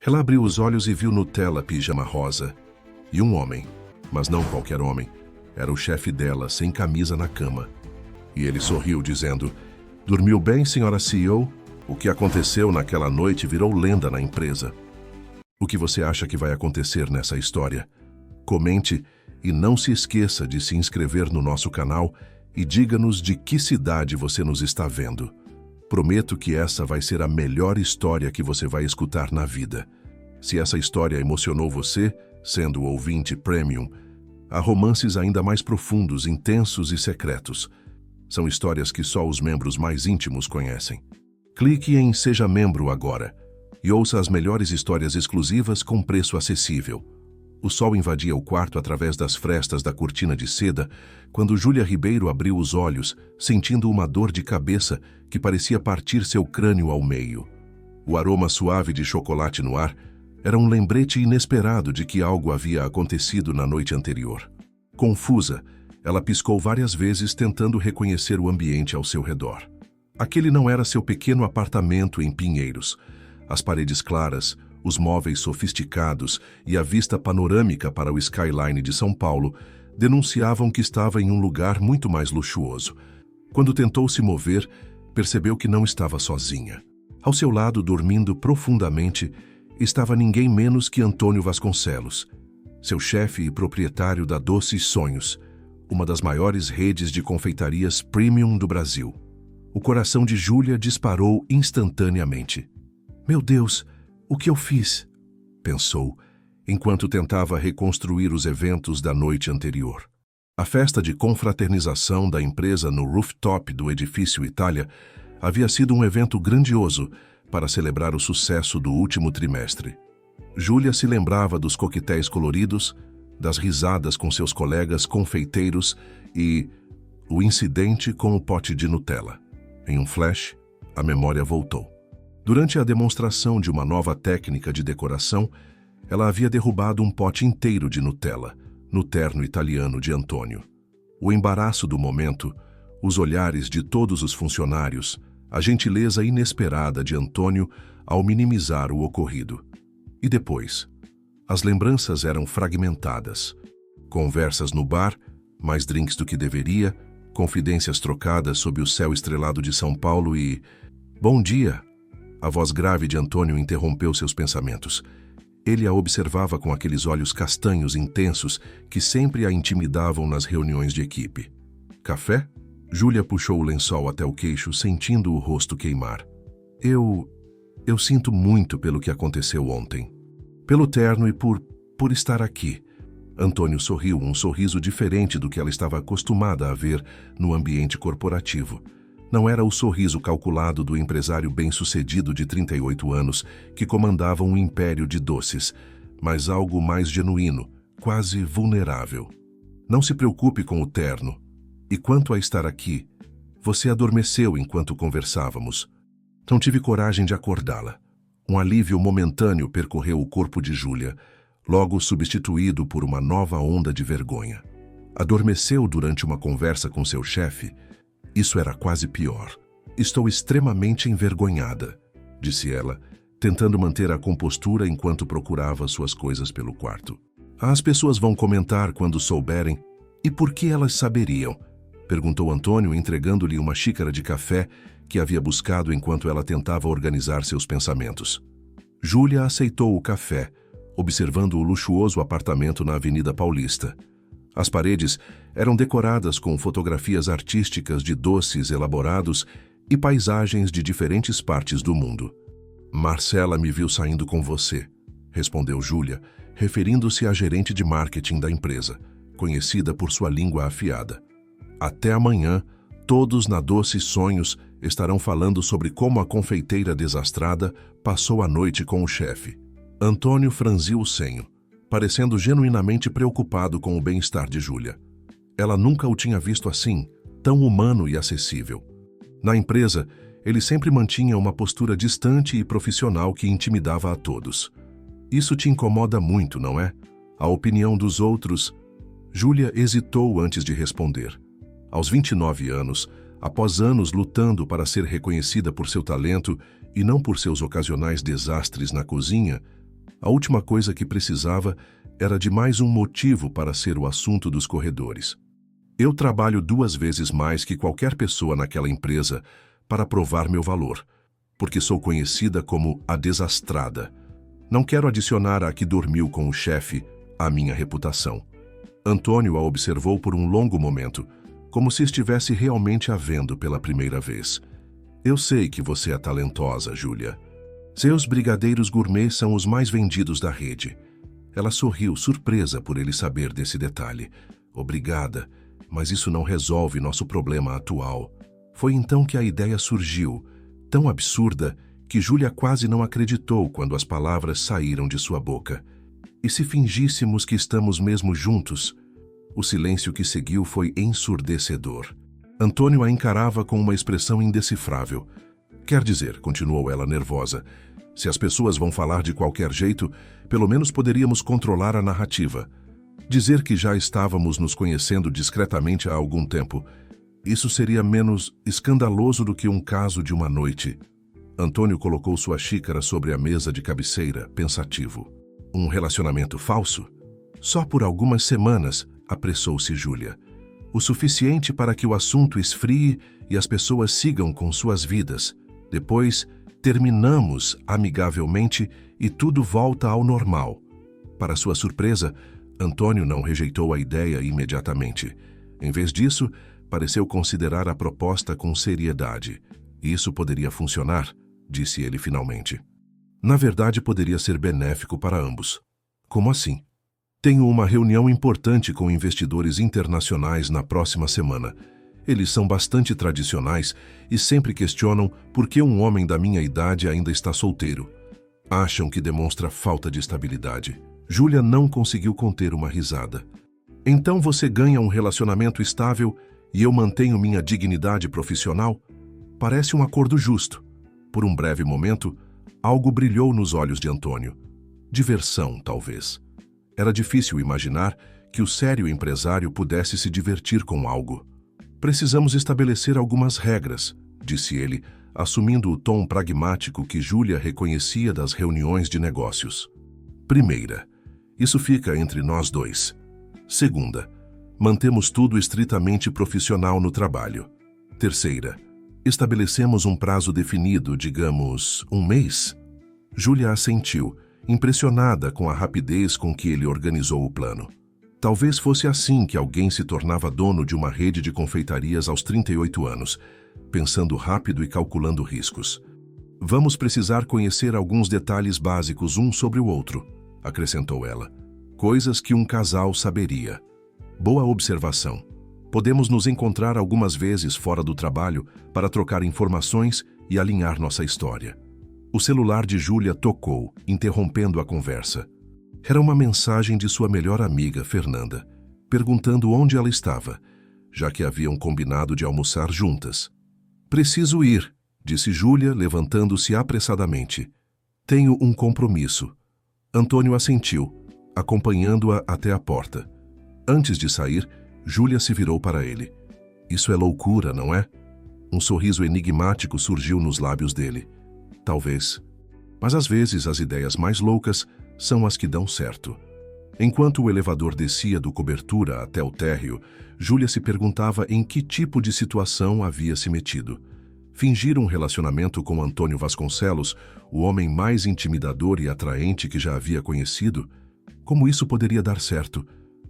Ela abriu os olhos e viu Nutella pijama rosa. E um homem, mas não qualquer homem. Era o chefe dela, sem camisa na cama. E ele sorriu, dizendo: "Dormiu bem, senhora CEO? O que aconteceu naquela noite virou lenda na empresa." O que você acha que vai acontecer nessa história? Comente e não se esqueça de se inscrever no nosso canal e diga-nos de que cidade você nos está vendo. Prometo que essa vai ser a melhor história que você vai escutar na vida. Se essa história emocionou você, sendo o ouvinte premium, há romances ainda mais profundos, intensos e secretos. São histórias que só os membros mais íntimos conhecem. Clique em Seja Membro agora e ouça as melhores histórias exclusivas com preço acessível. O sol invadia o quarto através das frestas da cortina de seda quando Júlia Ribeiro abriu os olhos, sentindo uma dor de cabeça que parecia partir seu crânio ao meio. O aroma suave de chocolate no ar era um lembrete inesperado de que algo havia acontecido na noite anterior. Confusa, ela piscou várias vezes tentando reconhecer o ambiente ao seu redor. Aquele não era seu pequeno apartamento em Pinheiros. As paredes claras, os móveis sofisticados e a vista panorâmica para o skyline de São Paulo denunciavam que estava em um lugar muito mais luxuoso. Quando tentou se mover, percebeu que não estava sozinha. Ao seu lado, dormindo profundamente, estava ninguém menos que Antônio Vasconcelos, seu chefe e proprietário da Doces Sonhos, uma das maiores redes de confeitarias premium do Brasil. O coração de Júlia disparou instantaneamente. "Meu Deus! O que eu fiz?" pensou, enquanto tentava reconstruir os eventos da noite anterior. A festa de confraternização da empresa no rooftop do edifício Itália havia sido um evento grandioso para celebrar o sucesso do último trimestre. Júlia se lembrava dos coquetéis coloridos, das risadas com seus colegas confeiteiros e o incidente com o pote de Nutella. Em um flash, a memória voltou. Durante a demonstração de uma nova técnica de decoração, ela havia derrubado um pote inteiro de Nutella, no terno italiano de Antônio. O embaraço do momento, os olhares de todos os funcionários, a gentileza inesperada de Antônio ao minimizar o ocorrido. E depois? As lembranças eram fragmentadas. Conversas no bar, mais drinks do que deveria, confidências trocadas sob o céu estrelado de São Paulo e... "Bom dia!" A voz grave de Antônio interrompeu seus pensamentos. Ele a observava com aqueles olhos castanhos intensos que sempre a intimidavam nas reuniões de equipe. "Café?" Júlia puxou o lençol até o queixo, sentindo o rosto queimar. Eu sinto muito pelo que aconteceu ontem. Pelo terno e por estar aqui." Antônio sorriu, um sorriso diferente do que ela estava acostumada a ver no ambiente corporativo. Não era o sorriso calculado do empresário bem-sucedido de 38 anos que comandava um império de doces, mas algo mais genuíno, quase vulnerável. "Não se preocupe com o terno. E quanto a estar aqui, você adormeceu enquanto conversávamos. Não tive coragem de acordá-la." Um alívio momentâneo percorreu o corpo de Júlia, logo substituído por uma nova onda de vergonha. Adormeceu durante uma conversa com seu chefe? Isso era quase pior. "Estou extremamente envergonhada", disse ela, tentando manter a compostura enquanto procurava suas coisas pelo quarto. "As pessoas vão comentar quando souberem." "E por que elas saberiam?" perguntou Antônio, entregando-lhe uma xícara de café que havia buscado enquanto ela tentava organizar seus pensamentos. Júlia aceitou o café, observando o luxuoso apartamento na Avenida Paulista. As paredes eram decoradas com fotografias artísticas de doces elaborados e paisagens de diferentes partes do mundo. "Marcela me viu saindo com você", respondeu Júlia, referindo-se à gerente de marketing da empresa, conhecida por sua língua afiada. "Até amanhã, todos na Doces Sonhos estarão falando sobre como a confeiteira desastrada passou a noite com o chefe." Antônio franziu o senho, parecendo genuinamente preocupado com o bem-estar de Júlia. Ela nunca o tinha visto assim, tão humano e acessível. Na empresa, ele sempre mantinha uma postura distante e profissional que intimidava a todos. "Isso te incomoda muito, não é? A opinião dos outros?" Júlia hesitou antes de responder. Aos 29 anos, após anos lutando para ser reconhecida por seu talento e não por seus ocasionais desastres na cozinha, A última coisa que precisava era de mais um motivo para ser o assunto dos corredores. Eu trabalho 2 vezes mais que qualquer pessoa naquela empresa para provar meu valor, porque sou conhecida como a desastrada. Não quero adicionar a que dormiu com o chefe à minha reputação. Antônio a observou por um longo momento, como se estivesse realmente a vendo pela primeira vez. Eu sei que você é talentosa, Júlia. Seus brigadeiros gourmet são os mais vendidos da rede. Ela sorriu, surpresa por ele saber desse detalhe. Obrigada, mas isso não resolve nosso problema atual. Foi então que a ideia surgiu, tão absurda que Júlia quase não acreditou quando as palavras saíram de sua boca. E se fingíssemos que estamos mesmo juntos? O silêncio que seguiu foi ensurdecedor. Antônio a encarava com uma expressão indecifrável. Quer dizer, continuou ela nervosa, se as pessoas vão falar de qualquer jeito, pelo menos poderíamos controlar a narrativa. Dizer que já estávamos nos conhecendo discretamente há algum tempo. Isso seria menos escandaloso do que um caso de uma noite. Antônio colocou sua xícara sobre a mesa de cabeceira, pensativo. Um relacionamento falso? Só por algumas semanas, apressou-se Júlia. O suficiente para que o assunto esfrie e as pessoas sigam com suas vidas. Depois, terminamos amigavelmente e tudo volta ao normal. Para sua surpresa, Antônio não rejeitou a ideia imediatamente. Em vez disso, pareceu considerar a proposta com seriedade. Isso poderia funcionar, disse ele finalmente. Na verdade, poderia ser benéfico para ambos. Como assim? Tenho uma reunião importante com investidores internacionais na próxima semana. Eles são bastante tradicionais e sempre questionam por que um homem da minha idade ainda está solteiro. Acham que demonstra falta de estabilidade. Júlia não conseguiu conter uma risada. Então você ganha um relacionamento estável e eu mantenho minha dignidade profissional? Parece um acordo justo. Por um breve momento, algo brilhou nos olhos de Antônio. Diversão, talvez. Era difícil imaginar que o sério empresário pudesse se divertir com algo. Precisamos estabelecer algumas regras, disse ele, assumindo o tom pragmático que Júlia reconhecia das reuniões de negócios. Primeira, isso fica entre nós dois. Segunda, mantemos tudo estritamente profissional no trabalho. Terceira, estabelecemos um prazo definido, digamos, 1 mês. Júlia assentiu, impressionada com a rapidez com que ele organizou o plano. Talvez fosse assim que alguém se tornava dono de uma rede de confeitarias aos 38 anos, pensando rápido e calculando riscos. Vamos precisar conhecer alguns detalhes básicos um sobre o outro, acrescentou ela. Coisas que um casal saberia. Boa observação. Podemos nos encontrar algumas vezes fora do trabalho para trocar informações e alinhar nossa história. O celular de Júlia tocou, interrompendo a conversa. Era uma mensagem de sua melhor amiga, Fernanda, perguntando onde ela estava, já que haviam combinado de almoçar juntas. Preciso ir, disse Júlia, levantando-se apressadamente. Tenho um compromisso. Antônio assentiu, acompanhando-a até a porta. Antes de sair, Júlia se virou para ele. Isso é loucura, não é? Um sorriso enigmático surgiu nos lábios dele. Talvez. Mas às vezes as ideias mais loucas são as que dão certo. Enquanto o elevador descia do cobertura até o térreo, Júlia se perguntava em que tipo de situação havia se metido. Fingir um relacionamento com Antônio Vasconcelos, o homem mais intimidador e atraente que já havia conhecido? Como isso poderia dar certo?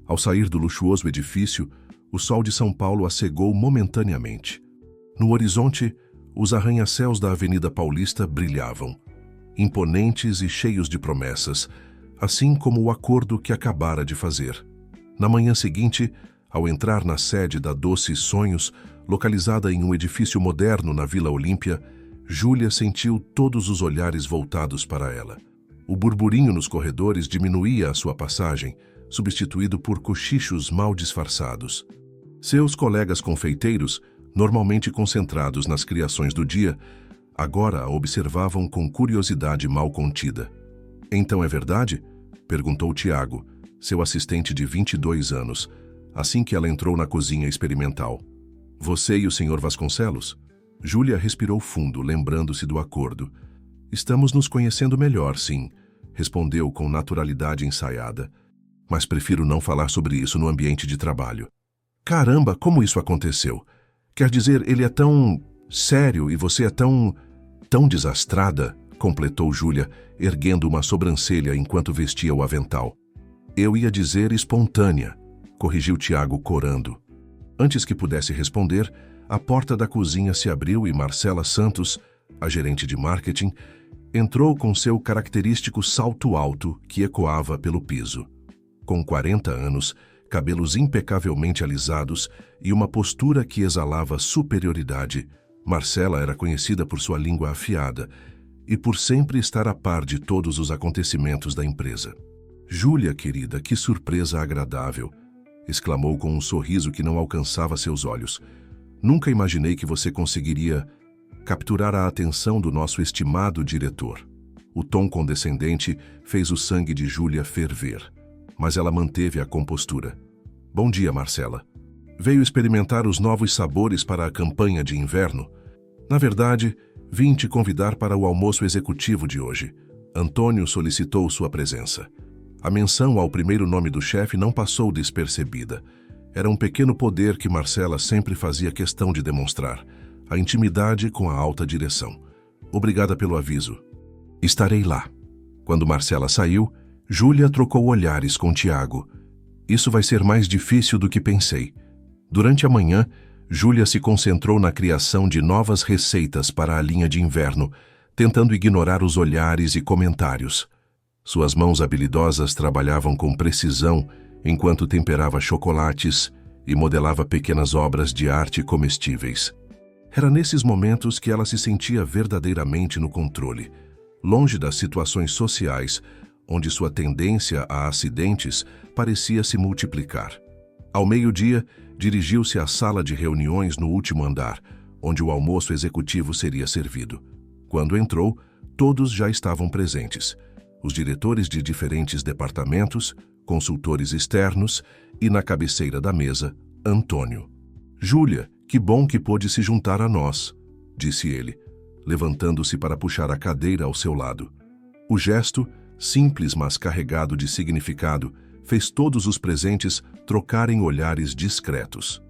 Ao sair do luxuoso edifício, o sol de São Paulo a cegou momentaneamente. No horizonte, os arranha-céus da Avenida Paulista brilhavam, imponentes e cheios de promessas, assim como o acordo que acabara de fazer. Na manhã seguinte, ao entrar na sede da Doce Sonhos, localizada em um edifício moderno na Vila Olímpia, Júlia sentiu todos os olhares voltados para ela. O burburinho nos corredores diminuía à sua passagem, substituído por cochichos mal disfarçados. Seus colegas confeiteiros, normalmente concentrados nas criações do dia, agora a observavam com curiosidade mal contida. Então é verdade? Perguntou Tiago, seu assistente de 22 anos, assim que ela entrou na cozinha experimental. Você e o Sr. Vasconcelos? Júlia respirou fundo, lembrando-se do acordo. Estamos nos conhecendo melhor, sim. respondeu com naturalidade ensaiada. Mas prefiro não falar sobre isso no ambiente de trabalho. Caramba, como isso aconteceu? Quer dizer, ele é tão sério e você é tão desastrada, completou Júlia, erguendo uma sobrancelha enquanto vestia o avental. Eu ia dizer espontânea, corrigiu Tiago corando. Antes que pudesse responder, a porta da cozinha se abriu e Marcela Santos, a gerente de marketing, entrou com seu característico salto alto que ecoava pelo piso. Com 40 anos, cabelos impecavelmente alisados e uma postura que exalava superioridade, Marcela era conhecida por sua língua afiada e por sempre estar a par de todos os acontecimentos da empresa. Júlia, querida, que surpresa agradável! Exclamou com um sorriso que não alcançava seus olhos. Nunca imaginei que você conseguiria capturar a atenção do nosso estimado diretor. O tom condescendente fez o sangue de Júlia ferver, mas ela manteve a compostura. Bom dia, Marcela. Veio experimentar os novos sabores para a campanha de inverno? Na verdade, vim te convidar para o almoço executivo de hoje. Antônio solicitou sua presença. A menção ao primeiro nome do chefe não passou despercebida. Era um pequeno poder que Marcela sempre fazia questão de demonstrar, a intimidade com a alta direção. Obrigada pelo aviso. Estarei lá. Quando Marcela saiu, Júlia trocou olhares com Tiago. Isso vai ser mais difícil do que pensei. Durante a manhã, Júlia se concentrou na criação de novas receitas para a linha de inverno, tentando ignorar os olhares e comentários. Suas mãos habilidosas trabalhavam com precisão enquanto temperava chocolates e modelava pequenas obras de arte comestíveis. Era nesses momentos que ela se sentia verdadeiramente no controle, longe das situações sociais, onde sua tendência a acidentes parecia se multiplicar. Ao meio-dia, dirigiu-se à sala de reuniões no último andar, onde o almoço executivo seria servido. Quando entrou, todos já estavam presentes. Os diretores de diferentes departamentos, consultores externos e, na cabeceira da mesa, Antônio. Júlia, que bom que pôde se juntar a nós, disse ele, levantando-se para puxar a cadeira ao seu lado. O gesto, simples mas carregado de significado, fez todos os presentes trocarem olhares discretos.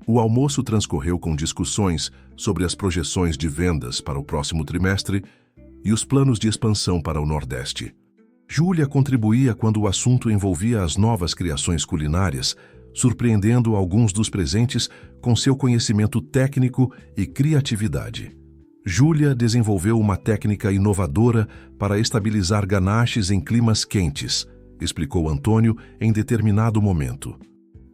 O almoço transcorreu com discussões sobre as projeções de vendas para o próximo trimestre e os planos de expansão para o Nordeste. Júlia contribuía quando o assunto envolvia as novas criações culinárias, surpreendendo alguns dos presentes com seu conhecimento técnico e criatividade. Júlia desenvolveu uma técnica inovadora para estabilizar ganaches em climas quentes, explicou Antônio em determinado momento.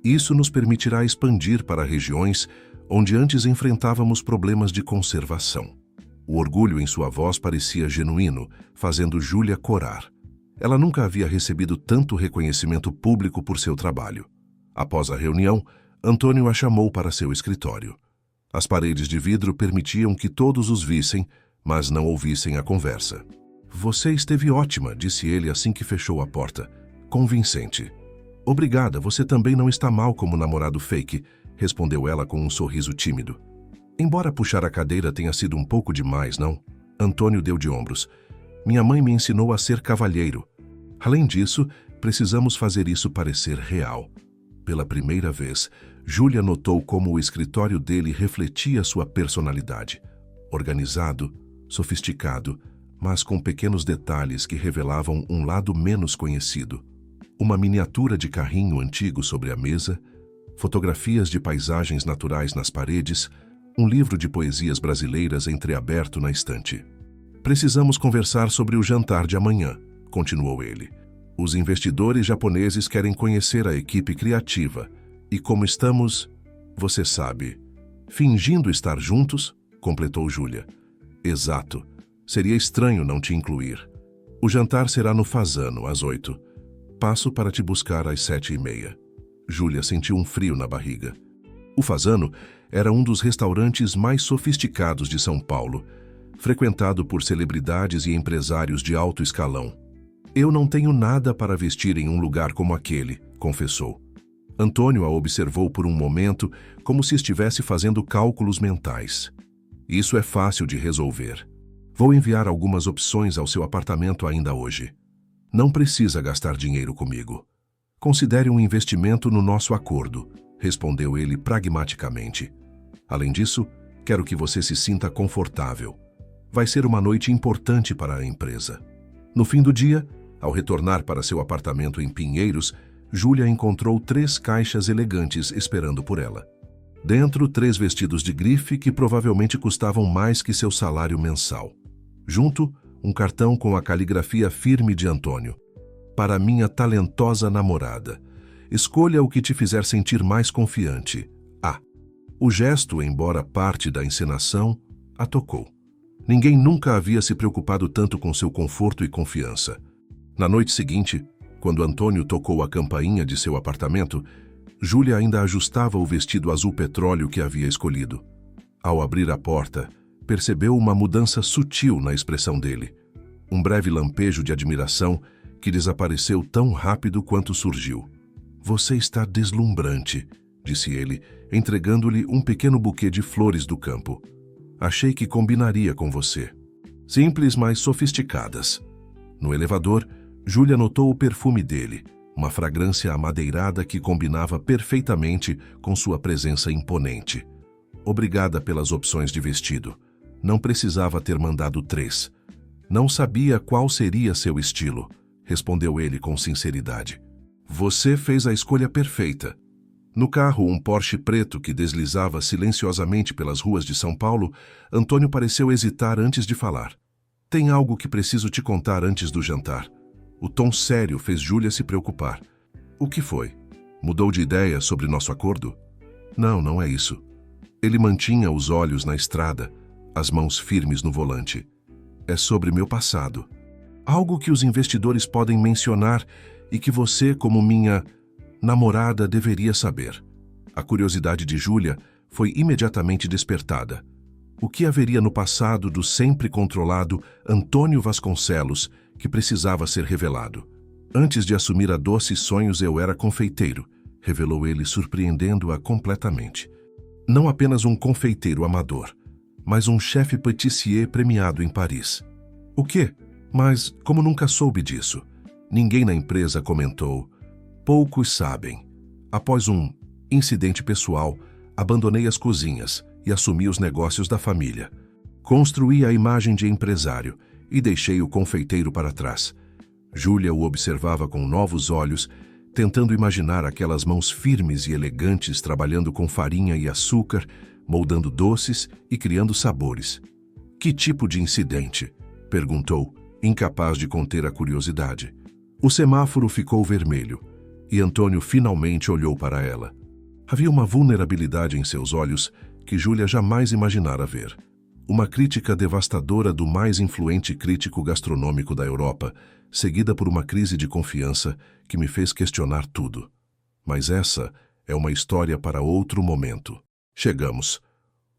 Isso nos permitirá expandir para regiões onde antes enfrentávamos problemas de conservação. O orgulho em sua voz parecia genuíno, fazendo Júlia corar. Ela nunca havia recebido tanto reconhecimento público por seu trabalho. Após a reunião, Antônio a chamou para seu escritório. As paredes de vidro permitiam que todos os vissem, mas não ouvissem a conversa. Você esteve ótima, disse ele assim que fechou a porta. Convincente. Obrigada, você também não está mal como namorado fake, respondeu ela com um sorriso tímido. Embora puxar a cadeira tenha sido um pouco demais, não? Antônio deu de ombros. Minha mãe me ensinou a ser cavalheiro. Além disso, precisamos fazer isso parecer real. Pela primeira vez, Júlia notou como o escritório dele refletia sua personalidade. Organizado, sofisticado, mas com pequenos detalhes que revelavam um lado menos conhecido. Uma miniatura de carrinho antigo sobre a mesa, fotografias de paisagens naturais nas paredes, um livro de poesias brasileiras entreaberto na estante. Precisamos conversar sobre o jantar de amanhã, continuou ele. Os investidores japoneses querem conhecer a equipe criativa e como estamos, você sabe, fingindo estar juntos, completou Júlia. Exato. Seria estranho não te incluir. O jantar será no Fasano, às 8. Passo para te buscar às 7h30. Júlia sentiu um frio na barriga. O Fasano era um dos restaurantes mais sofisticados de São Paulo, frequentado por celebridades e empresários de alto escalão. Eu não tenho nada para vestir em um lugar como aquele, confessou. Antônio a observou por um momento como se estivesse fazendo cálculos mentais. Isso é fácil de resolver. Vou enviar algumas opções ao seu apartamento ainda hoje. Não precisa gastar dinheiro comigo. Considere um investimento no nosso acordo, respondeu ele pragmaticamente. Além disso, quero que você se sinta confortável. Vai ser uma noite importante para a empresa. No fim do dia, ao retornar para seu apartamento em Pinheiros, Júlia encontrou 3 caixas elegantes esperando por ela. Dentro, 3 vestidos de grife que provavelmente custavam mais que seu salário mensal. Junto, um cartão com a caligrafia firme de Antônio. Para minha talentosa namorada. Escolha o que te fizer sentir mais confiante. A. O gesto, embora parte da encenação, a tocou. Ninguém nunca havia se preocupado tanto com seu conforto e confiança. Na noite seguinte, quando Antônio tocou a campainha de seu apartamento, Júlia ainda ajustava o vestido azul petróleo que havia escolhido. Ao abrir a porta, percebeu uma mudança sutil na expressão dele. Um breve lampejo de admiração que desapareceu tão rápido quanto surgiu. Você está deslumbrante, disse ele, entregando-lhe um pequeno buquê de flores do campo. Achei que combinaria com você. Simples, mas sofisticadas. No elevador, Júlia notou o perfume dele, uma fragrância amadeirada que combinava perfeitamente com sua presença imponente. Obrigada pelas opções de vestido. Não precisava ter mandado 3. Não sabia qual seria seu estilo, respondeu ele com sinceridade. Você fez a escolha perfeita. No carro, um Porsche preto que deslizava silenciosamente pelas ruas de São Paulo, Antônio pareceu hesitar antes de falar. Tem algo que preciso te contar antes do jantar. O tom sério fez Júlia se preocupar. O que foi? Mudou de ideia sobre nosso acordo? Não, não é isso. Ele mantinha os olhos na estrada, as mãos firmes no volante. É sobre meu passado. Algo que os investidores podem mencionar e que você, como minha namorada, deveria saber. A curiosidade de Júlia foi imediatamente despertada. O que haveria no passado do sempre controlado Antônio Vasconcelos que precisava ser revelado? Antes de assumir a Doces Sonhos eu era confeiteiro, revelou ele, surpreendendo-a completamente. Não apenas um confeiteiro amador, mas um chefe pâtissier premiado em Paris. O quê? Mas como nunca soube disso? Ninguém na empresa comentou. Poucos sabem. Após um incidente pessoal, abandonei as cozinhas e assumi os negócios da família. Construí a imagem de empresário e deixei o confeiteiro para trás. Júlia o observava com novos olhos, tentando imaginar aquelas mãos firmes e elegantes trabalhando com farinha e açúcar, moldando doces e criando sabores. Que tipo de incidente? Perguntou, incapaz de conter a curiosidade. O semáforo ficou vermelho e Antônio finalmente olhou para ela. Havia uma vulnerabilidade em seus olhos que Júlia jamais imaginara ver. Uma crítica devastadora do mais influente crítico gastronômico da Europa, seguida por uma crise de confiança que me fez questionar tudo. Mas essa é uma história para outro momento. Chegamos.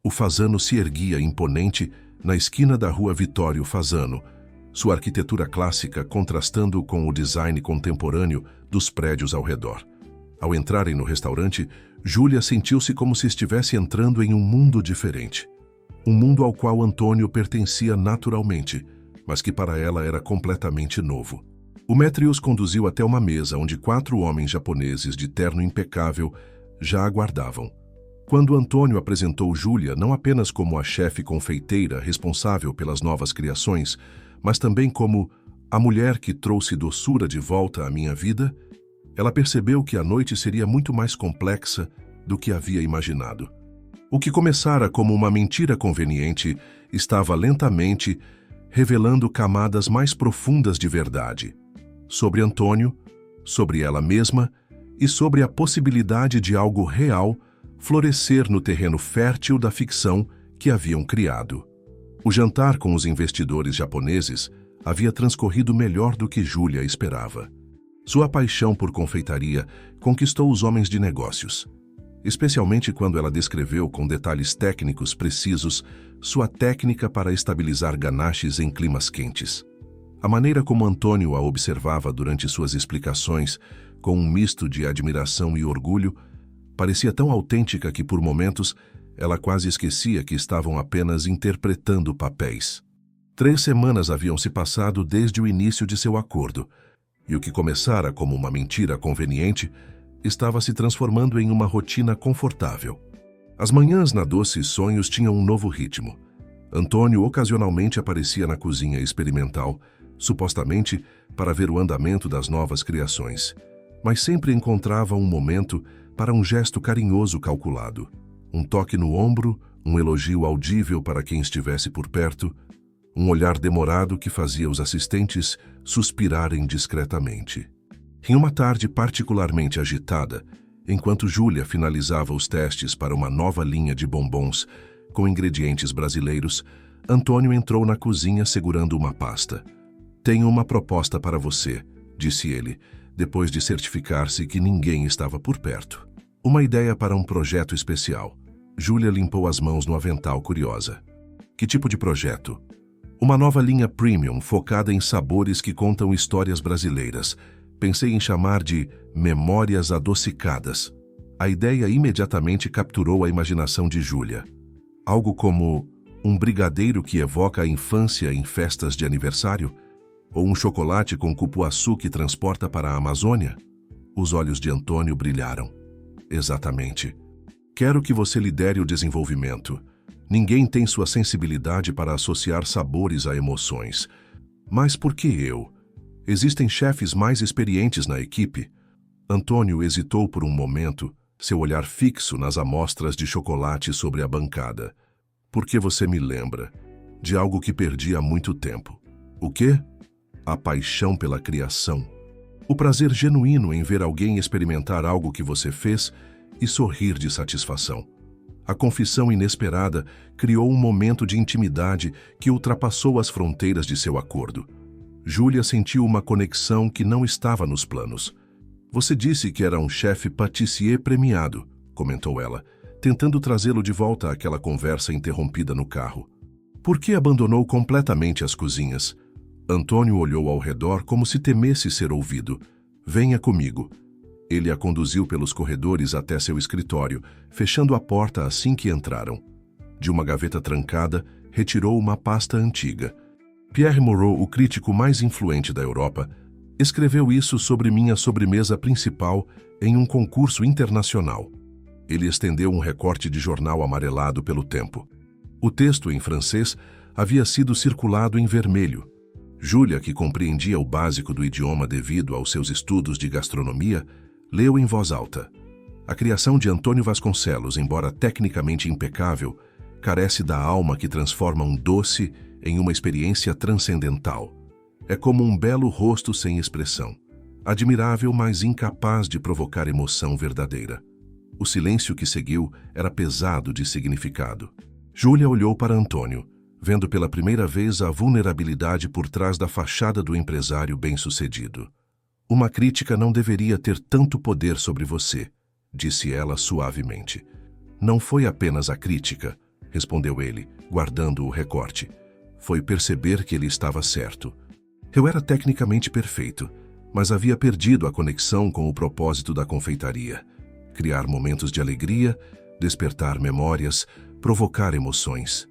O Fasano se erguia imponente na esquina da rua Vitório Fasano, sua arquitetura clássica contrastando com o design contemporâneo dos prédios ao redor. Ao entrarem no restaurante, Júlia sentiu-se como se estivesse entrando em um mundo diferente. Um mundo ao qual Antônio pertencia naturalmente, mas que para ela era completamente novo. O maître os conduziu até uma mesa onde 4 homens japoneses de terno impecável já aguardavam. Quando Antônio apresentou Júlia não apenas como a chefe confeiteira responsável pelas novas criações, mas também como a mulher que trouxe doçura de volta à minha vida, ela percebeu que a noite seria muito mais complexa do que havia imaginado. O que começara como uma mentira conveniente estava lentamente revelando camadas mais profundas de verdade. Sobre Antônio, sobre ela mesma e sobre a possibilidade de algo real florescer no terreno fértil da ficção que haviam criado. O jantar com os investidores japoneses havia transcorrido melhor do que Júlia esperava. Sua paixão por confeitaria conquistou os homens de negócios, especialmente quando ela descreveu com detalhes técnicos precisos sua técnica para estabilizar ganaches em climas quentes. A maneira como Antônio a observava durante suas explicações, com um misto de admiração e orgulho, parecia tão autêntica que, por momentos, ela quase esquecia que estavam apenas interpretando papéis. 3 semanas haviam se passado desde o início de seu acordo, E o que começara como uma mentira conveniente estava se transformando em uma rotina confortável. As manhãs na Doce Sonhos tinham um novo ritmo. Antônio ocasionalmente aparecia na cozinha experimental, supostamente para ver o andamento das novas criações, mas sempre encontrava um momento para um gesto carinhoso calculado. Um toque no ombro, um elogio audível para quem estivesse por perto, um olhar demorado que fazia os assistentes suspirarem discretamente. Em uma tarde particularmente agitada, enquanto Júlia finalizava os testes para uma nova linha de bombons com ingredientes brasileiros, Antônio entrou na cozinha segurando uma pasta. "Tenho uma proposta para você", disse ele, depois de certificar-se que ninguém estava por perto. "Uma ideia para um projeto especial." Júlia limpou as mãos no avental, curiosa. "Que tipo de projeto?" "Uma nova linha premium focada em sabores que contam histórias brasileiras. Pensei em chamar de Memórias Adocicadas." A ideia imediatamente capturou a imaginação de Júlia. Algo como um brigadeiro que evoca a infância em festas de aniversário? Ou um chocolate com cupuaçu que transporta para a Amazônia? Os olhos de Antônio brilharam. "Exatamente. Quero que você lidere o desenvolvimento. Ninguém tem sua sensibilidade para associar sabores a emoções. Mas por que eu? Existem chefes mais experientes na equipe." Antônio hesitou por um momento, seu olhar fixo nas amostras de chocolate sobre a bancada. "Porque você me lembra de algo que perdi há muito tempo." "O quê?" "A paixão pela criação. O prazer genuíno em ver alguém experimentar algo que você fez e sorrir de satisfação." A confissão inesperada criou um momento de intimidade que ultrapassou as fronteiras de seu acordo. Júlia sentiu uma conexão que não estava nos planos. "Você disse que era um chefe pâtissier premiado", comentou ela, tentando trazê-lo de volta àquela conversa interrompida no carro. "Por que abandonou completamente as cozinhas?" Antônio olhou ao redor como se temesse ser ouvido. "Venha comigo." Ele a conduziu pelos corredores até seu escritório, fechando a porta assim que entraram. De uma gaveta trancada, retirou uma pasta antiga. "Pierre Moreau, o crítico mais influente da Europa, escreveu isso sobre minha sobremesa principal em um concurso internacional." Ele estendeu um recorte de jornal amarelado pelo tempo. O texto, em francês, havia sido circulado em vermelho. Júlia, que compreendia o básico do idioma devido aos seus estudos de gastronomia, leu em voz alta. A criação de Antônio Vasconcelos, embora tecnicamente impecável, carece da alma que transforma um doce em uma experiência transcendental. É como um belo rosto sem expressão, admirável, mas incapaz de provocar emoção verdadeira. O silêncio que seguiu era pesado de significado. Júlia olhou para Antônio, vendo pela primeira vez a vulnerabilidade por trás da fachada do empresário bem-sucedido. "Uma crítica não deveria ter tanto poder sobre você", disse ela suavemente. "Não foi apenas a crítica", respondeu ele, guardando o recorte. "Foi perceber que ele estava certo. Eu era tecnicamente perfeito, mas havia perdido a conexão com o propósito da confeitaria. Criar momentos de alegria, despertar memórias, provocar emoções."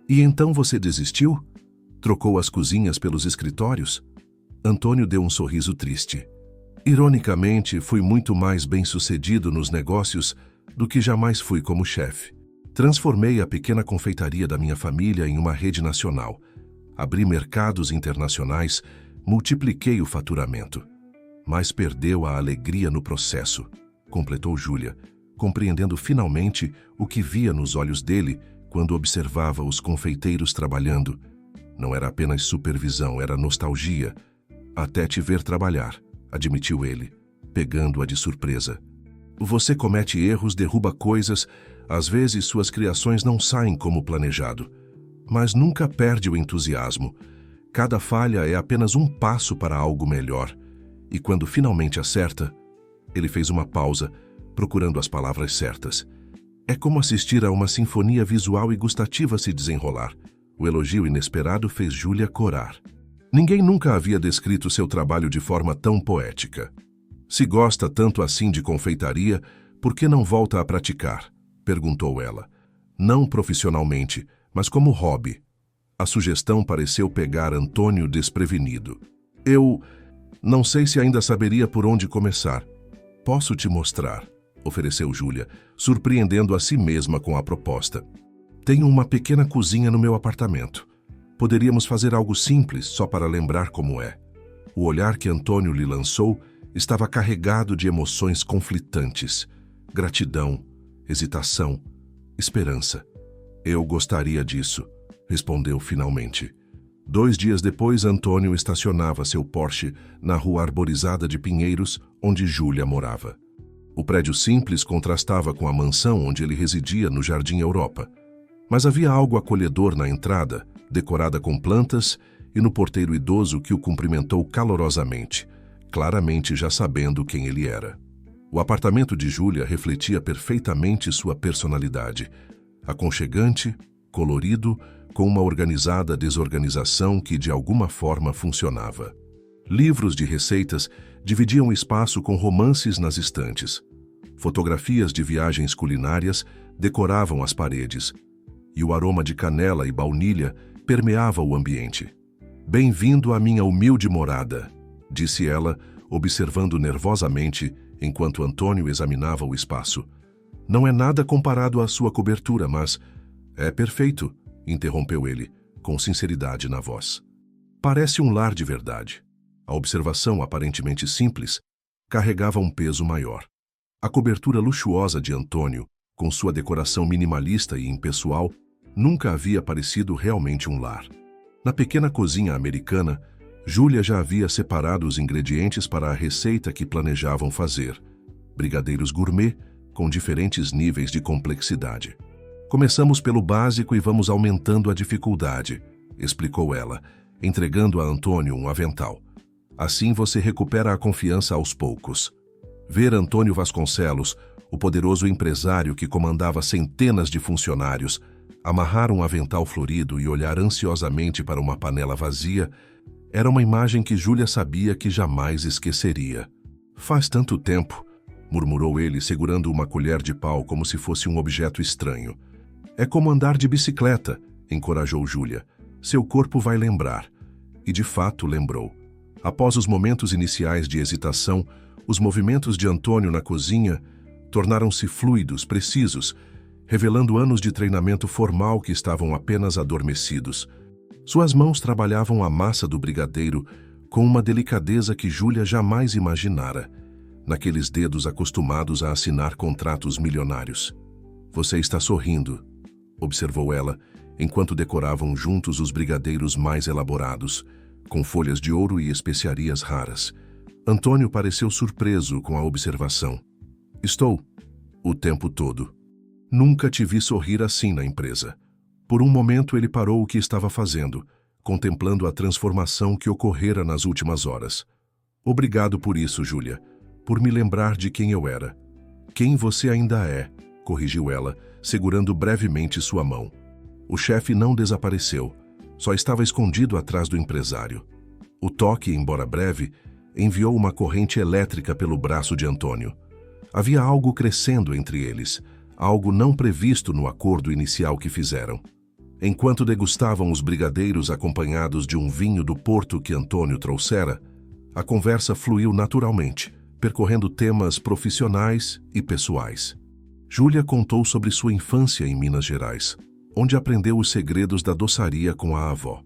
"E então você desistiu? Trocou as cozinhas pelos escritórios?" Antônio deu um sorriso triste. "Ironicamente, fui muito mais bem-sucedido nos negócios do que jamais fui como chefe. Transformei a pequena confeitaria da minha família em uma rede nacional. Abri mercados internacionais, multipliquei o faturamento. Mas perdeu a alegria no processo", completou Júlia, compreendendo finalmente o que via nos olhos dele quando observava os confeiteiros trabalhando. Não era apenas supervisão, era nostalgia. "Até te ver trabalhar", admitiu ele, pegando-a de surpresa. "Você comete erros, derruba coisas, às vezes suas criações não saem como planejado. Mas nunca perde o entusiasmo. Cada falha é apenas um passo para algo melhor. E quando finalmente acerta..." Ele fez uma pausa, procurando as palavras certas. "É como assistir a uma sinfonia visual e gustativa se desenrolar." O elogio inesperado fez Júlia corar. Ninguém nunca havia descrito seu trabalho de forma tão poética. "Se gosta tanto assim de confeitaria, por que não volta a praticar?" perguntou ela. "Não profissionalmente, mas como hobby." A sugestão pareceu pegar Antônio desprevenido. Não sei se ainda saberia por onde começar. Posso te mostrar, ofereceu Júlia, surpreendendo a si mesma com a proposta. Tenho uma pequena cozinha no meu apartamento. Poderíamos fazer algo simples só para lembrar como é. O olhar que Antônio lhe lançou estava carregado de emoções conflitantes. Gratidão, hesitação, esperança. Eu gostaria disso, respondeu finalmente. 2 dias depois, Antônio estacionava seu Porsche na rua arborizada de Pinheiros, onde Júlia morava. O prédio simples contrastava com a mansão onde ele residia no Jardim Europa. Mas havia algo acolhedor na entrada, decorada com plantas, e no porteiro idoso que o cumprimentou calorosamente, claramente já sabendo quem ele era. O apartamento de Júlia refletia perfeitamente sua personalidade, aconchegante, colorido, com uma organizada desorganização que de alguma forma funcionava. Livros de receitas dividiam o espaço com romances nas estantes. Fotografias de viagens culinárias decoravam as paredes, e o aroma de canela e baunilha permeava o ambiente. "Bem-vindo à minha humilde morada", disse ela, observando nervosamente enquanto Antônio examinava o espaço. "Não é nada comparado à sua cobertura, mas é perfeito", interrompeu ele, com sinceridade na voz. "Parece um lar de verdade." A observação, aparentemente simples, carregava um peso maior. A cobertura luxuosa de Antônio, com sua decoração minimalista e impessoal, nunca havia parecido realmente um lar. Na pequena cozinha americana, Júlia já havia separado os ingredientes para a receita que planejavam fazer: brigadeiros gourmet com diferentes níveis de complexidade. "Começamos pelo básico e vamos aumentando a dificuldade", explicou ela, entregando a Antônio um avental. "Assim você recupera a confiança aos poucos." Ver Antônio Vasconcelos, o poderoso empresário que comandava centenas de funcionários, amarrar um avental florido e olhar ansiosamente para uma panela vazia, era uma imagem que Júlia sabia que jamais esqueceria. "Faz tanto tempo", murmurou ele, segurando uma colher de pau como se fosse um objeto estranho. "É como andar de bicicleta", encorajou Júlia. "Seu corpo vai lembrar." E de fato lembrou. Após os momentos iniciais de hesitação, os movimentos de Antônio na cozinha tornaram-se fluidos, precisos, revelando anos de treinamento formal que estavam apenas adormecidos. Suas mãos trabalhavam a massa do brigadeiro com uma delicadeza que Júlia jamais imaginara, naqueles dedos acostumados a assinar contratos milionários. "Você está sorrindo", observou ela, enquanto decoravam juntos os brigadeiros mais elaborados, com folhas de ouro e especiarias raras. Antônio pareceu surpreso com a observação. "Estou, o tempo todo. Nunca te vi sorrir assim na empresa." Por um momento ele parou o que estava fazendo, contemplando a transformação que ocorrera nas últimas horas. "Obrigado por isso, Júlia, por me lembrar de quem eu era." "Quem você ainda é", corrigiu ela, segurando brevemente sua mão. O chefe não desapareceu, só estava escondido atrás do empresário. O toque, embora breve, enviou uma corrente elétrica pelo braço de Antônio. Havia algo crescendo entre eles, algo não previsto no acordo inicial que fizeram. Enquanto degustavam os brigadeiros acompanhados de um vinho do Porto que Antônio trouxera, a conversa fluiu naturalmente, percorrendo temas profissionais e pessoais. Júlia contou sobre sua infância em Minas Gerais, onde aprendeu os segredos da doçaria com a avó.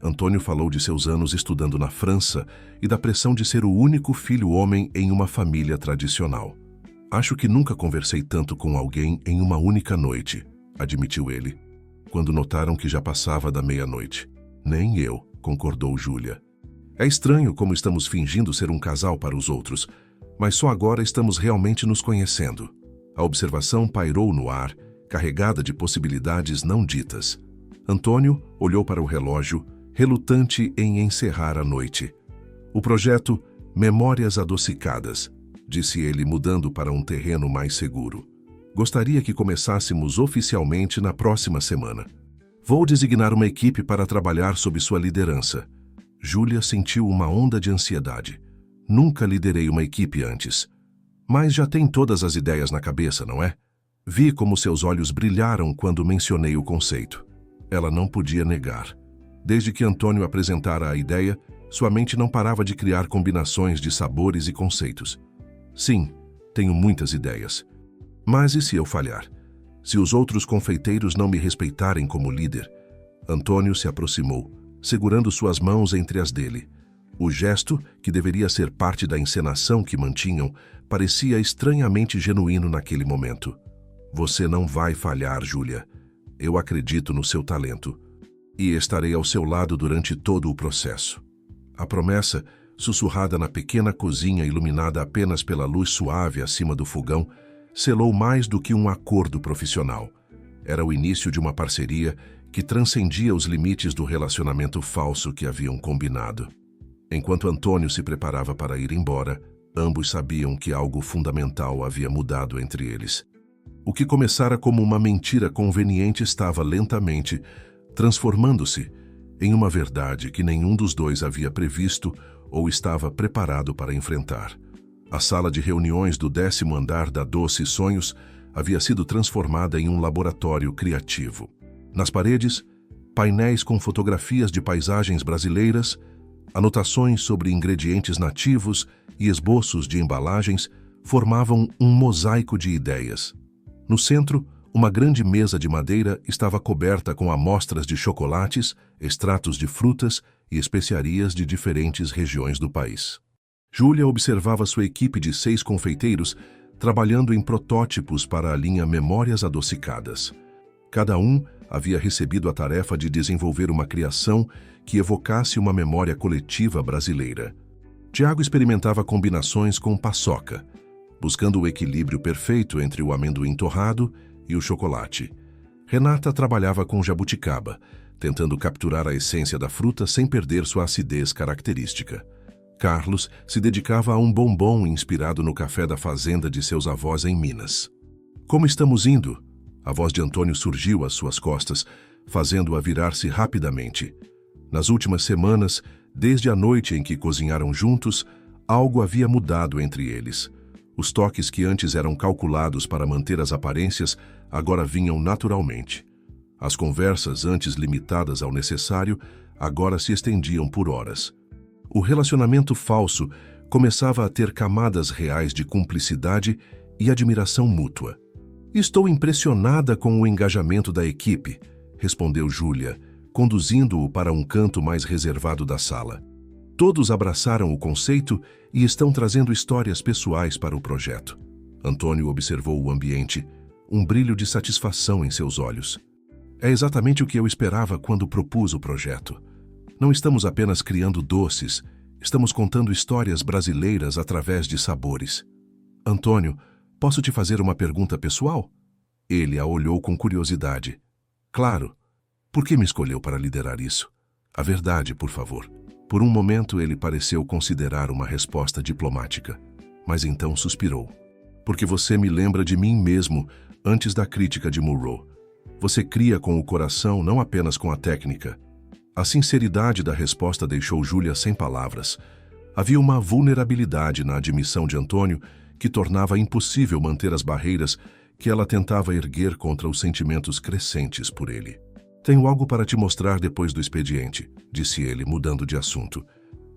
Antônio falou de seus anos estudando na França e da pressão de ser o único filho homem em uma família tradicional. "Acho que nunca conversei tanto com alguém em uma única noite", admitiu ele, quando notaram que já passava da meia-noite. "Nem eu", concordou Júlia. "É estranho como estamos fingindo ser um casal para os outros, mas só agora estamos realmente nos conhecendo." A observação pairou no ar, carregada de possibilidades não ditas. Antônio olhou para o relógio, relutante em encerrar a noite. "O projeto Memórias Adocicadas", disse ele, mudando para um terreno mais seguro. "Gostaria que começássemos oficialmente na próxima semana. Vou designar uma equipe para trabalhar sob sua liderança." Júlia sentiu uma onda de ansiedade. "Nunca liderei uma equipe antes." "Mas já tem todas as ideias na cabeça, não é?" Vi como seus olhos brilharam quando mencionei o conceito. Ela não podia negar. Desde que Antônio apresentara a ideia, Sua mente não parava de criar combinações de sabores e conceitos. Sim, tenho muitas ideias. Mas e se eu falhar? Se os outros confeiteiros não me respeitarem como líder? Antônio se aproximou, segurando suas mãos entre as dele. O gesto, que deveria ser parte da encenação que mantinham, parecia estranhamente genuíno naquele momento. Você não vai falhar, Júlia. Eu acredito no seu talento. E estarei ao seu lado durante todo o processo. A promessa, sussurrada na pequena cozinha iluminada apenas pela luz suave acima do fogão, selou mais do que um acordo profissional. Era o início de uma parceria que transcendia os limites do relacionamento falso que haviam combinado. Enquanto Antônio se preparava para ir embora, ambos sabiam que algo fundamental havia mudado entre eles. O que começara como uma mentira conveniente estava lentamente transformando-se em uma verdade que nenhum dos dois havia previsto ou estava preparado para enfrentar. A sala de reuniões do 10º andar da Doce Sonhos havia sido transformada em um laboratório criativo. Nas paredes, painéis com fotografias de paisagens brasileiras, anotações sobre ingredientes nativos e esboços de embalagens formavam um mosaico de ideias. No centro, uma grande mesa de madeira estava coberta com amostras de chocolates, extratos de frutas e especiarias de diferentes regiões do país. Júlia observava sua equipe de 6 confeiteiros trabalhando em protótipos para a linha Memórias Adocicadas. Cada um havia recebido a tarefa de desenvolver uma criação que evocasse uma memória coletiva brasileira. Tiago experimentava combinações com paçoca, buscando o equilíbrio perfeito entre o amendoim torrado e o chocolate. Renata trabalhava com jabuticaba, tentando capturar a essência da fruta sem perder sua acidez característica. Carlos se dedicava a um bombom inspirado no café da fazenda de seus avós em Minas. Como estamos indo? A voz de Antônio surgiu às suas costas, fazendo-a virar-se rapidamente. Nas últimas semanas, desde a noite em que cozinharam juntos, algo havia mudado entre eles. Os toques que antes eram calculados para manter as aparências, agora vinham naturalmente. As conversas, antes limitadas ao necessário, agora se estendiam por horas. O relacionamento falso começava a ter camadas reais de cumplicidade e admiração mútua. Estou impressionada com o engajamento da equipe, respondeu Júlia, conduzindo-o para um canto mais reservado da sala. Todos abraçaram o conceito e estão trazendo histórias pessoais para o projeto. Antônio observou o ambiente, um brilho de satisfação em seus olhos. É exatamente o que eu esperava quando propus o projeto. Não estamos apenas criando doces, estamos contando histórias brasileiras através de sabores. Antônio, posso te fazer uma pergunta pessoal? Ele a olhou com curiosidade. Claro. Por que me escolheu para liderar isso? A verdade, por favor. Por um momento ele pareceu considerar uma resposta diplomática, mas então suspirou. Porque você me lembra de mim mesmo antes da crítica de Murrow. Você cria com o coração, não apenas com a técnica. A sinceridade da resposta deixou Júlia sem palavras. Havia uma vulnerabilidade na admissão de Antônio que tornava impossível manter as barreiras que ela tentava erguer contra os sentimentos crescentes por ele. Tenho algo para te mostrar depois do expediente, disse ele, mudando de assunto.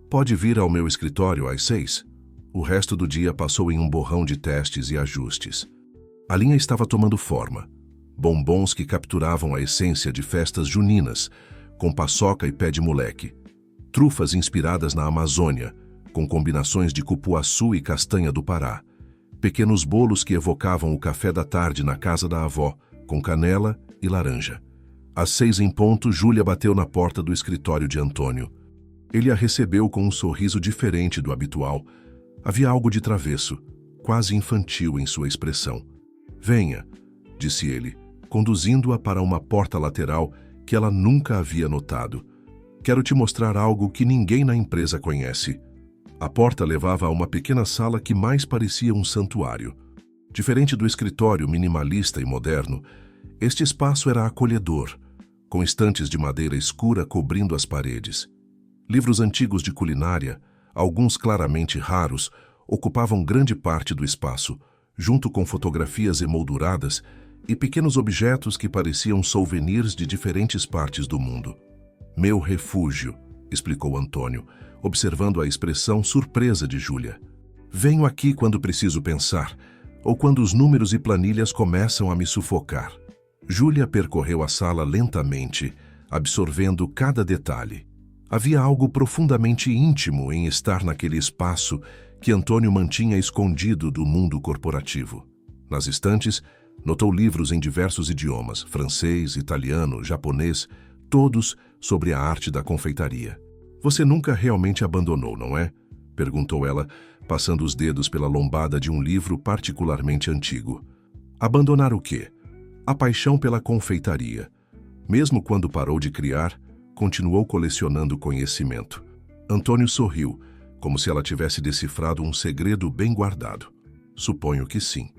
Pode vir ao meu escritório às 6? O resto do dia passou em um borrão de testes e ajustes. A linha estava tomando forma. Bombons que capturavam a essência de festas juninas, com paçoca e pé de moleque. Trufas inspiradas na Amazônia, com combinações de cupuaçu e castanha do Pará. Pequenos bolos que evocavam o café da tarde na casa da avó, com canela e laranja. Às 6 em ponto, Júlia bateu na porta do escritório de Antônio. Ele a recebeu com um sorriso diferente do habitual. Havia algo de travesso, quase infantil em sua expressão. Venha, disse ele, conduzindo-a para uma porta lateral que ela nunca havia notado. Quero te mostrar algo que ninguém na empresa conhece. A porta levava a uma pequena sala que mais parecia um santuário. Diferente do escritório minimalista e moderno, este espaço era acolhedor, com estantes de madeira escura cobrindo as paredes. Livros antigos de culinária, alguns claramente raros, ocupavam grande parte do espaço, junto com fotografias emolduradas e pequenos objetos que pareciam souvenirs de diferentes partes do mundo. Meu refúgio, explicou Antônio, observando a expressão surpresa de Júlia. Venho aqui quando preciso pensar, ou quando os números e planilhas começam a me sufocar. Júlia percorreu a sala lentamente, absorvendo cada detalhe. Havia algo profundamente íntimo em estar naquele espaço que Antônio mantinha escondido do mundo corporativo. Nas estantes, notou livros em diversos idiomas, francês, italiano, japonês, todos sobre a arte da confeitaria. Você nunca realmente abandonou, não é? Perguntou ela, passando os dedos pela lombada de um livro particularmente antigo. Abandonar o quê? A paixão pela confeitaria. Mesmo quando parou de criar, continuou colecionando conhecimento. Antônio sorriu, como se ela tivesse decifrado um segredo bem guardado. Suponho que sim.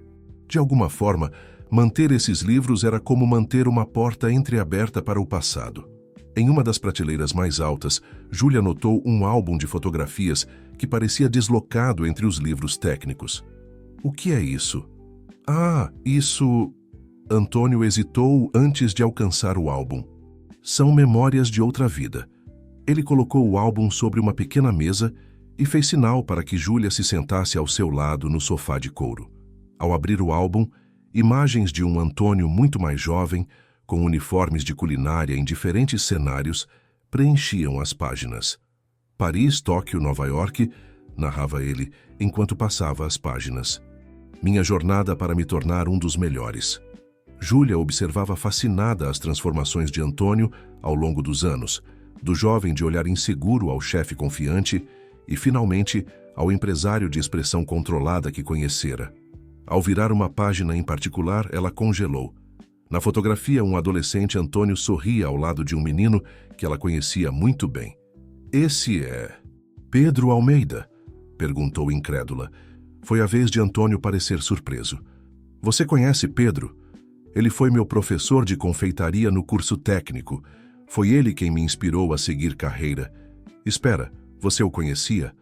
De alguma forma, manter esses livros era como manter uma porta entreaberta para o passado. Em uma das prateleiras mais altas, Júlia notou um álbum de fotografias que parecia deslocado entre os livros técnicos. O que é isso? Ah, isso... Antônio hesitou antes de alcançar o álbum. São memórias de outra vida. Ele colocou o álbum sobre uma pequena mesa e fez sinal para que Júlia se sentasse ao seu lado no sofá de couro. Ao abrir o álbum, imagens de um Antônio muito mais jovem, com uniformes de culinária em diferentes cenários, preenchiam as páginas. Paris, Tóquio, Nova York, narrava ele, enquanto passava as páginas. Minha jornada para me tornar um dos melhores. Júlia observava fascinada as transformações de Antônio ao longo dos anos, do jovem de olhar inseguro ao chefe confiante e, finalmente, ao empresário de expressão controlada que conhecera. Ao virar uma página em particular, ela congelou. Na fotografia, um adolescente Antônio sorria ao lado de um menino que ela conhecia muito bem. Esse é... Pedro Almeida? Perguntou incrédula. Foi a vez de Antônio parecer surpreso. Você conhece Pedro? Ele foi meu professor de confeitaria no curso técnico. Foi ele quem me inspirou a seguir carreira. Espera, você o conhecia?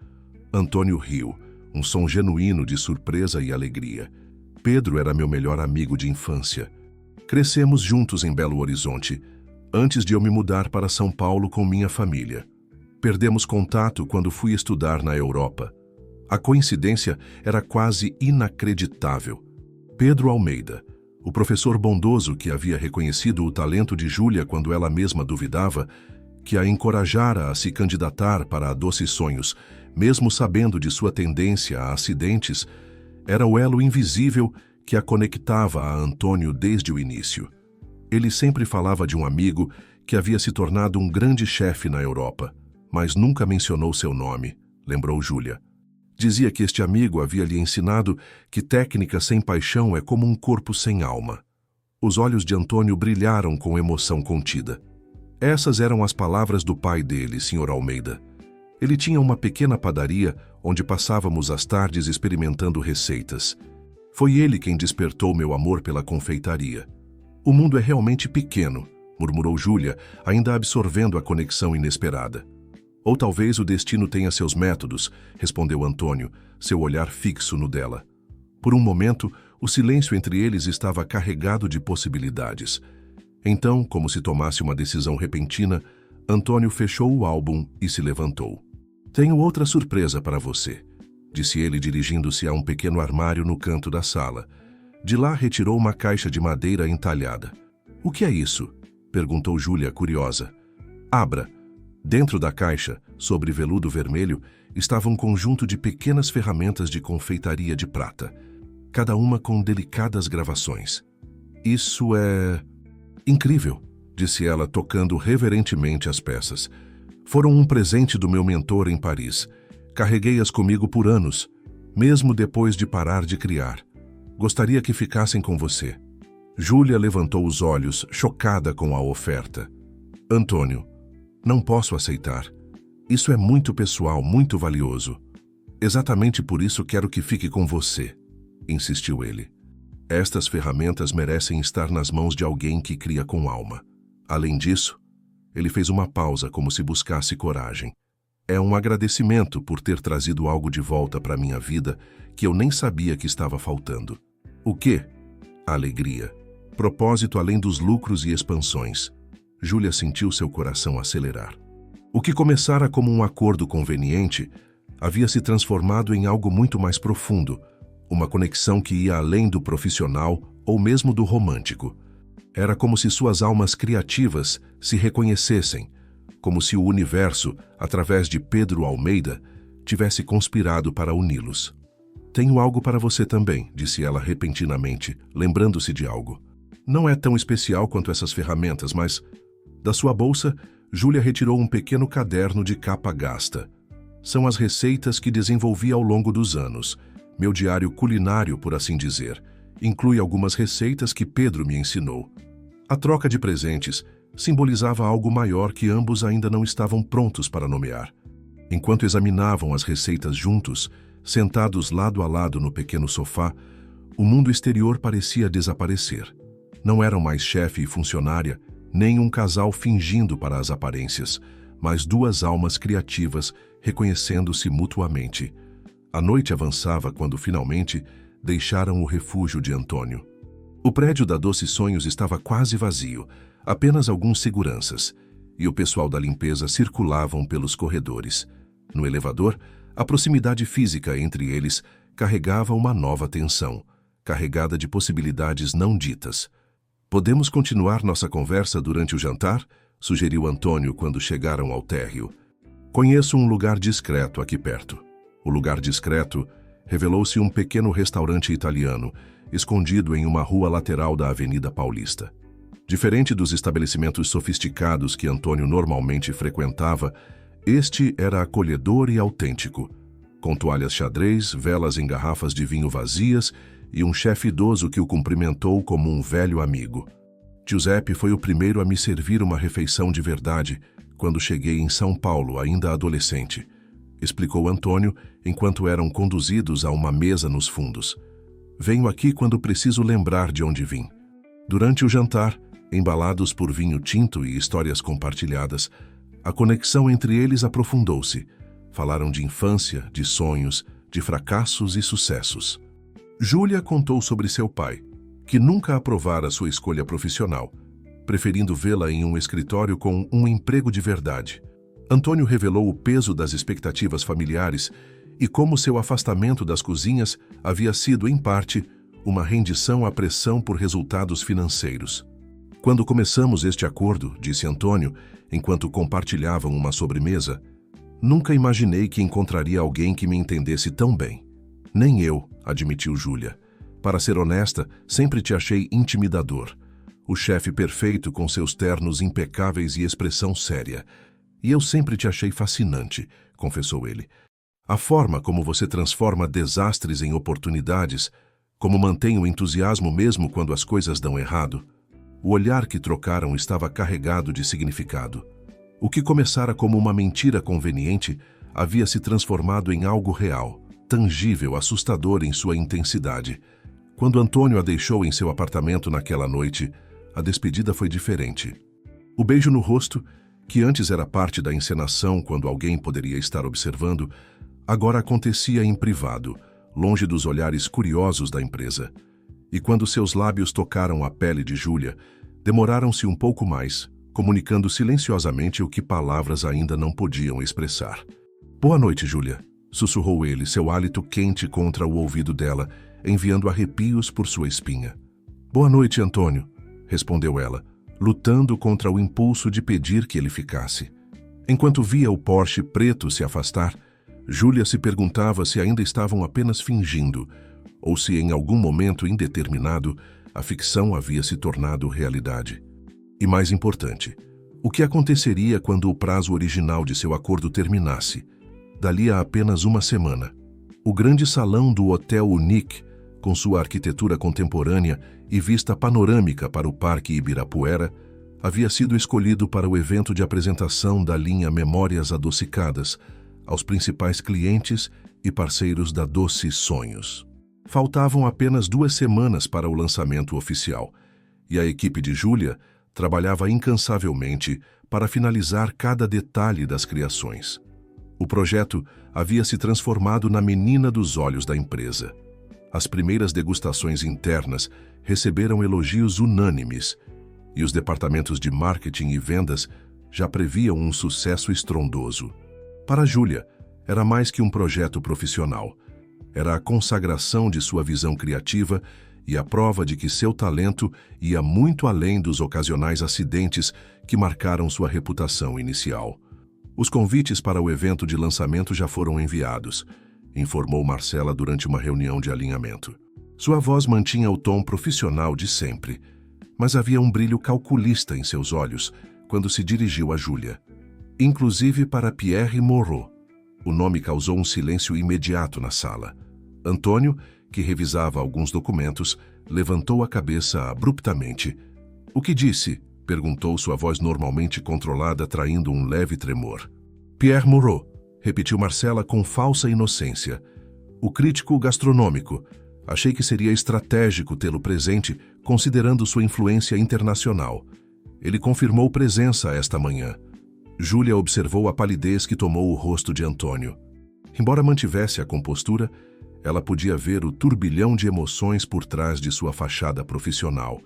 Antônio riu, um som genuíno de surpresa e alegria. Pedro era meu melhor amigo de infância. Crescemos juntos em Belo Horizonte, antes de eu me mudar para São Paulo com minha família. Perdemos contato quando fui estudar na Europa. A coincidência era quase inacreditável. Pedro Almeida, o professor bondoso que havia reconhecido o talento de Júlia quando ela mesma duvidava, que a encorajara a se candidatar para a Doces Sonhos, mesmo sabendo de sua tendência a acidentes, era o elo invisível que a conectava a Antônio desde o início. Ele sempre falava de um amigo que havia se tornado um grande chefe na Europa, mas nunca mencionou seu nome, lembrou Júlia. Dizia que este amigo havia lhe ensinado que técnica sem paixão é como um corpo sem alma. Os olhos de Antônio brilharam com emoção contida. Essas eram as palavras do pai dele, Sr. Almeida. Ele tinha uma pequena padaria onde passávamos as tardes experimentando receitas. Foi ele quem despertou meu amor pela confeitaria. O mundo é realmente pequeno, murmurou Júlia, ainda absorvendo a conexão inesperada. Ou talvez o destino tenha seus métodos, respondeu Antônio, seu olhar fixo no dela. Por um momento, o silêncio entre eles estava carregado de possibilidades. Então, como se tomasse uma decisão repentina, Antônio fechou o álbum e se levantou. Tenho outra surpresa para você, disse ele dirigindo-se a um pequeno armário no canto da sala. De lá retirou uma caixa de madeira entalhada. O que é isso? Perguntou Júlia, curiosa. Abra. Dentro da caixa, sobre veludo vermelho, estava um conjunto de pequenas ferramentas de confeitaria de prata, cada uma com delicadas gravações. Isso é... incrível, disse ela, tocando reverentemente as peças. Foram um presente do meu mentor em Paris. Carreguei-as comigo por anos, mesmo depois de parar de criar. Gostaria que ficassem com você. Júlia levantou os olhos, chocada com a oferta. Antônio, não posso aceitar. Isso é muito pessoal, muito valioso. Exatamente por isso quero que fique com você, insistiu ele. Estas ferramentas merecem estar nas mãos de alguém que cria com alma. Além disso, ele fez uma pausa como se buscasse coragem. É um agradecimento por ter trazido algo de volta para minha vida que eu nem sabia que estava faltando. O quê? Alegria. Propósito além dos lucros e expansões. Júlia sentiu seu coração acelerar. O que começara como um acordo conveniente havia se transformado em algo muito mais profundo, uma conexão que ia além do profissional ou mesmo do romântico. Era como se suas almas criativas se reconhecessem, como se o universo, através de Pedro Almeida, tivesse conspirado para uni-los. "Tenho algo para você também", disse ela repentinamente, lembrando-se de algo. "Não é tão especial quanto essas ferramentas, mas..." Da sua bolsa, Júlia retirou um pequeno caderno de capa gasta. "São as receitas que desenvolvi ao longo dos anos. Meu diário culinário, por assim dizer. Inclui algumas receitas que Pedro me ensinou." A troca de presentes simbolizava algo maior que ambos ainda não estavam prontos para nomear. Enquanto examinavam as receitas juntos, sentados lado a lado no pequeno sofá, o mundo exterior parecia desaparecer. Não eram mais chefe e funcionária, nem um casal fingindo para as aparências, mas duas almas criativas reconhecendo-se mutuamente. A noite avançava quando, finalmente, deixaram o refúgio de Antônio. O prédio da Doce Sonhos estava quase vazio, apenas alguns seguranças, e o pessoal da limpeza circulavam pelos corredores. No elevador, a proximidade física entre eles carregava uma nova tensão, carregada de possibilidades não ditas. "Podemos continuar nossa conversa durante o jantar?", sugeriu Antônio quando chegaram ao térreo. "Conheço um lugar discreto aqui perto." O lugar discreto revelou-se um pequeno restaurante italiano, escondido em uma rua lateral da Avenida Paulista. Diferente dos estabelecimentos sofisticados que Antônio normalmente frequentava, este era acolhedor e autêntico, com toalhas xadrez, velas em garrafas de vinho vazias e um chefe idoso que o cumprimentou como um velho amigo. "Giuseppe foi o primeiro a me servir uma refeição de verdade quando cheguei em São Paulo, ainda adolescente", explicou Antônio enquanto eram conduzidos a uma mesa nos fundos. "Venho aqui quando preciso lembrar de onde vim." Durante o jantar, embalados por vinho tinto e histórias compartilhadas, a conexão entre eles aprofundou-se. Falaram de infância, de sonhos, de fracassos e sucessos. Júlia contou sobre seu pai, que nunca aprovara sua escolha profissional, preferindo vê-la em um escritório com um emprego de verdade. Antônio revelou o peso das expectativas familiares e como seu afastamento das cozinhas havia sido, em parte, uma rendição à pressão por resultados financeiros. "Quando começamos este acordo", disse Antônio, enquanto compartilhavam uma sobremesa, "nunca imaginei que encontraria alguém que me entendesse tão bem." "Nem eu", admitiu Júlia. "Para ser honesta, sempre te achei intimidador. O chefe perfeito com seus ternos impecáveis e expressão séria. E eu sempre te achei fascinante", confessou ele. "A forma como você transforma desastres em oportunidades, como mantém o entusiasmo mesmo quando as coisas dão errado." O olhar que trocaram estava carregado de significado. O que começara como uma mentira conveniente havia se transformado em algo real, tangível, assustador em sua intensidade. Quando Antônio a deixou em seu apartamento naquela noite, a despedida foi diferente. O beijo no rosto, que antes era parte da encenação quando alguém poderia estar observando, agora acontecia em privado, longe dos olhares curiosos da empresa. E quando seus lábios tocaram a pele de Júlia, demoraram-se um pouco mais, comunicando silenciosamente o que palavras ainda não podiam expressar. "Boa noite, Júlia", sussurrou ele, seu hálito quente contra o ouvido dela, enviando arrepios por sua espinha. "Boa noite, Antônio", respondeu ela, lutando contra o impulso de pedir que ele ficasse. Enquanto via o Porsche preto se afastar, Júlia se perguntava se ainda estavam apenas fingindo, ou se em algum momento indeterminado a ficção havia se tornado realidade. E mais importante, o que aconteceria quando o prazo original de seu acordo terminasse, dali a apenas uma semana? O grande salão do Hotel Unique, com sua arquitetura contemporânea e vista panorâmica para o Parque Ibirapuera, havia sido escolhido para o evento de apresentação da linha Memórias Adocicadas aos principais clientes e parceiros da Doce Sonhos. Faltavam apenas 2 semanas para o lançamento oficial, e a equipe de Júlia trabalhava incansavelmente para finalizar cada detalhe das criações. O projeto havia se transformado na menina dos olhos da empresa. As primeiras degustações internas receberam elogios unânimes, e os departamentos de marketing e vendas já previam um sucesso estrondoso. Para Júlia, era mais que um projeto profissional. Era a consagração de sua visão criativa e a prova de que seu talento ia muito além dos ocasionais acidentes que marcaram sua reputação inicial. Os convites para o evento de lançamento já foram enviados, informou Marcela durante uma reunião de alinhamento. Sua voz mantinha o tom profissional de sempre, mas havia um brilho calculista em seus olhos quando se dirigiu a Júlia. Inclusive para Pierre Moreau. O nome causou um silêncio imediato na sala. Antônio, que revisava alguns documentos, levantou a cabeça abruptamente. "O que disse?" perguntou sua voz normalmente controlada, traindo um leve tremor. "Pierre Moreau", repetiu Marcela com falsa inocência. "O crítico gastronômico. Achei que seria estratégico tê-lo presente, considerando sua influência internacional. Ele confirmou presença esta manhã." Júlia observou a palidez que tomou o rosto de Antônio. Embora mantivesse a compostura, ela podia ver o turbilhão de emoções por trás de sua fachada profissional.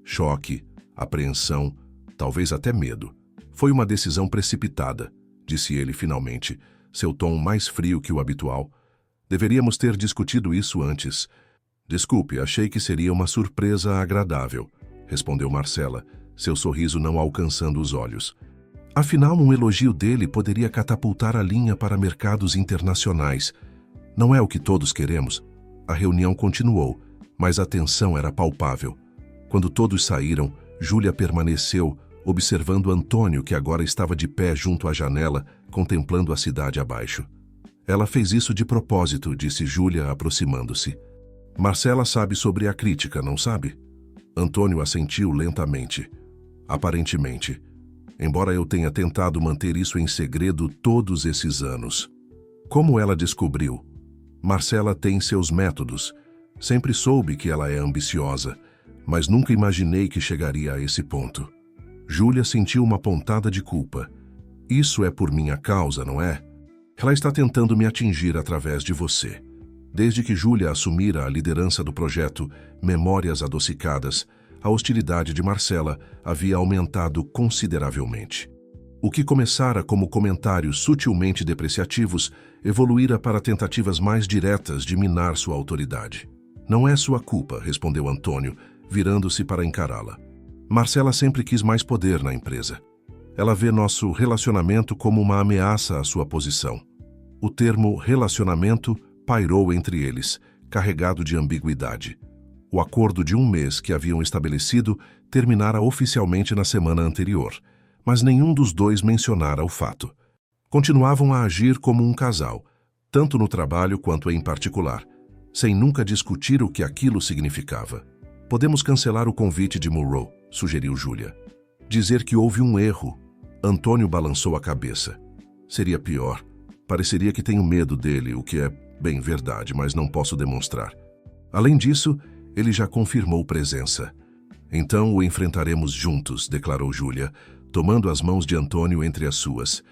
Choque, apreensão, talvez até medo. "Foi uma decisão precipitada", disse ele finalmente, seu tom mais frio que o habitual. "Deveríamos ter discutido isso antes." "Desculpe, achei que seria uma surpresa agradável", respondeu Marcela, seu sorriso não alcançando os olhos. Afinal, um elogio dele poderia catapultar a linha para mercados internacionais. Não é o que todos queremos. A reunião continuou, mas a tensão era palpável. Quando todos saíram, Júlia permaneceu, observando Antônio, que agora estava de pé junto à janela, contemplando a cidade abaixo. "Ela fez isso de propósito", disse Júlia, aproximando-se. "Marcela sabe sobre a crítica, não sabe?" Antônio assentiu lentamente. "Aparentemente. Embora eu tenha tentado manter isso em segredo todos esses anos." "Como ela descobriu?" "Marcela tem seus métodos. Sempre soube que ela é ambiciosa, mas nunca imaginei que chegaria a esse ponto." Júlia sentiu uma pontada de culpa. "Isso é por minha causa, não é? Ela está tentando me atingir através de você." Desde que Júlia assumira a liderança do projeto Memórias Adocicadas, a hostilidade de Marcela havia aumentado consideravelmente. O que começara como comentários sutilmente depreciativos evoluíra para tentativas mais diretas de minar sua autoridade. "Não é sua culpa", respondeu Antônio, virando-se para encará-la. "Marcela sempre quis mais poder na empresa. Ela vê nosso relacionamento como uma ameaça à sua posição." O termo relacionamento pairou entre eles, carregado de ambiguidade. O acordo de um mês que haviam estabelecido terminara oficialmente na semana anterior, mas nenhum dos dois mencionara o fato. Continuavam a agir como um casal, tanto no trabalho quanto em particular, sem nunca discutir o que aquilo significava. "Podemos cancelar o convite de Moreau", sugeriu Júlia. "Dizer que houve um erro." Antônio balançou a cabeça. "Seria pior. Pareceria que tenho medo dele, o que é bem verdade, mas não posso demonstrar. Além disso, ele já confirmou presença." "Então o enfrentaremos juntos", declarou Júlia, tomando as mãos de Antônio entre as suas.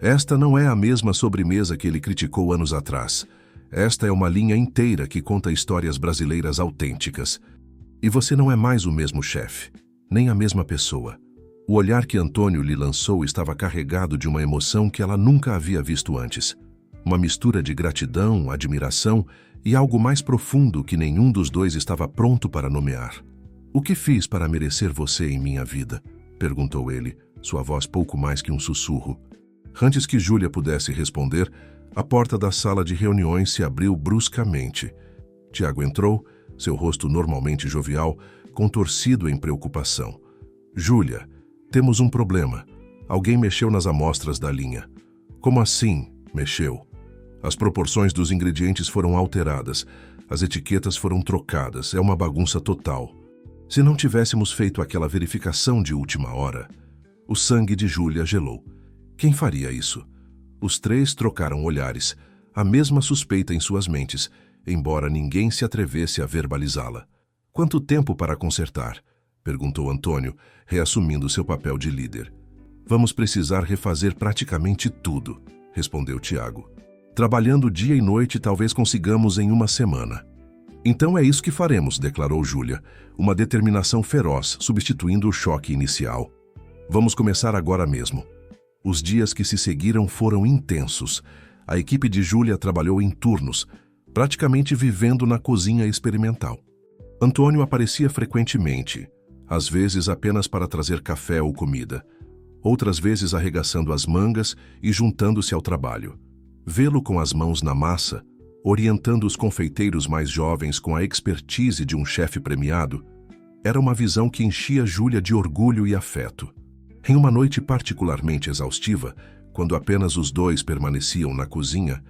"Esta não é a mesma sobremesa que ele criticou anos atrás. Esta é uma linha inteira que conta histórias brasileiras autênticas. E você não é mais o mesmo chefe, nem a mesma pessoa." O olhar que Antônio lhe lançou estava carregado de uma emoção que ela nunca havia visto antes. Uma mistura de gratidão, admiração e algo mais profundo que nenhum dos dois estava pronto para nomear. "O que fiz para merecer você em minha vida?", perguntou ele, sua voz pouco mais que um sussurro. Antes que Júlia pudesse responder, a porta da sala de reuniões se abriu bruscamente. Tiago entrou, seu rosto normalmente jovial, contorcido em preocupação. "Júlia, temos um problema. Alguém mexeu nas amostras da linha." "Como assim, mexeu?" "As proporções dos ingredientes foram alteradas, as etiquetas foram trocadas, é uma bagunça total." Se não tivéssemos feito aquela verificação de última hora... O sangue de Júlia gelou. Quem faria isso? Os três trocaram olhares, a mesma suspeita em suas mentes, embora ninguém se atrevesse a verbalizá-la. "Quanto tempo para consertar?", perguntou Antônio, reassumindo seu papel de líder. "Vamos precisar refazer praticamente tudo", respondeu Tiago. "Trabalhando dia e noite, talvez consigamos em uma semana." "Então é isso que faremos", declarou Júlia, uma determinação feroz, substituindo o choque inicial. Vamos começar agora mesmo. Os dias que se seguiram foram intensos. A equipe de Júlia trabalhou em turnos, praticamente vivendo na cozinha experimental. Antônio aparecia frequentemente, às vezes apenas para trazer café ou comida, outras vezes arregaçando as mangas e juntando-se ao trabalho. Vê-lo com as mãos na massa, orientando os confeiteiros mais jovens com a expertise de um chefe premiado, era uma visão que enchia Júlia de orgulho e afeto. Em uma noite particularmente exaustiva, quando apenas os dois permaneciam na cozinha,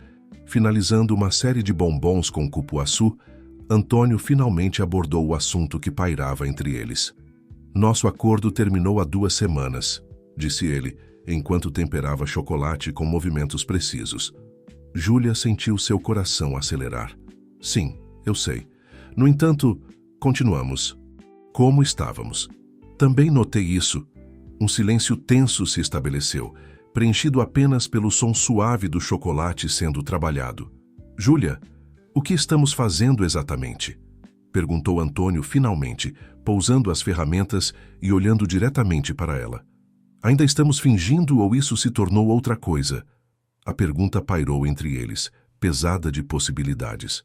finalizando uma série de bombons com cupuaçu, Antônio finalmente abordou o assunto que pairava entre eles. Nosso acordo terminou há 2 semanas, disse ele, enquanto temperava chocolate com movimentos precisos. Júlia sentiu seu coração acelerar. Sim, eu sei. No entanto, continuamos. Como estávamos? Também notei isso. Um silêncio tenso se estabeleceu, preenchido apenas pelo som suave do chocolate sendo trabalhado. Júlia, o que estamos fazendo exatamente? Perguntou Antônio finalmente, pousando as ferramentas e olhando diretamente para ela. Ainda estamos fingindo ou isso se tornou outra coisa? A pergunta pairou entre eles, pesada de possibilidades.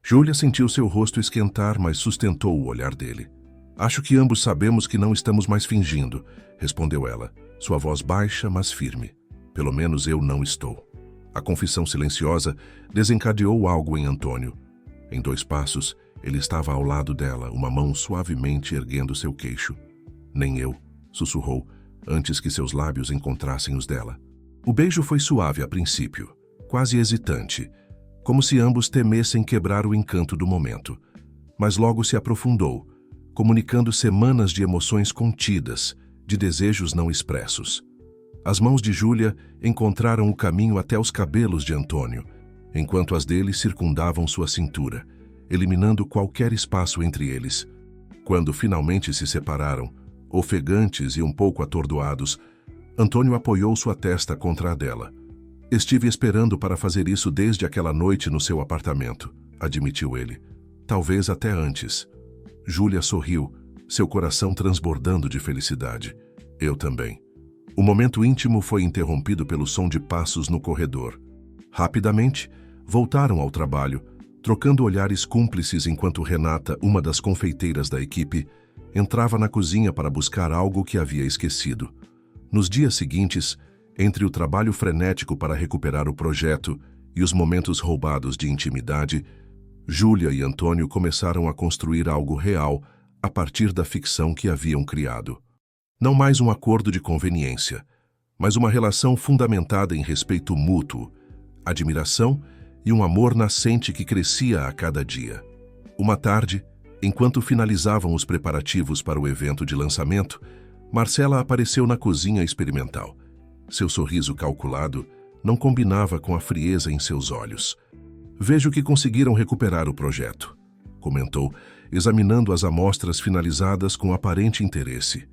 Júlia sentiu seu rosto esquentar, mas sustentou o olhar dele. Acho que ambos sabemos que não estamos mais fingindo, respondeu ela, sua voz baixa, mas firme. Pelo menos eu não estou. A confissão silenciosa desencadeou algo em Antônio. Em 2 passos, ele estava ao lado dela, uma mão suavemente erguendo seu queixo. Nem eu, sussurrou, antes que seus lábios encontrassem os dela. O beijo foi suave a princípio, quase hesitante, como se ambos temessem quebrar o encanto do momento. Mas logo se aprofundou, comunicando semanas de emoções contidas, de desejos não expressos. As mãos de Júlia encontraram o caminho até os cabelos de Antônio, enquanto as dele circundavam sua cintura, eliminando qualquer espaço entre eles. Quando finalmente se separaram, ofegantes e um pouco atordoados, Antônio apoiou sua testa contra a dela. Estive esperando para fazer isso desde aquela noite no seu apartamento, admitiu ele. Talvez até antes. Júlia sorriu, seu coração transbordando de felicidade. Eu também. O momento íntimo foi interrompido pelo som de passos no corredor. Rapidamente, voltaram ao trabalho, trocando olhares cúmplices enquanto Renata, uma das confeiteiras da equipe, entrava na cozinha para buscar algo que havia esquecido. Nos dias seguintes, entre o trabalho frenético para recuperar o projeto e os momentos roubados de intimidade, Júlia e Antônio começaram a construir algo real a partir da ficção que haviam criado. Não mais um acordo de conveniência, mas uma relação fundamentada em respeito mútuo, admiração e um amor nascente que crescia a cada dia. Uma tarde, enquanto finalizavam os preparativos para o evento de lançamento, Marcela apareceu na cozinha experimental. Seu sorriso calculado não combinava com a frieza em seus olhos. Vejo que conseguiram recuperar o projeto, comentou, examinando as amostras finalizadas com aparente interesse.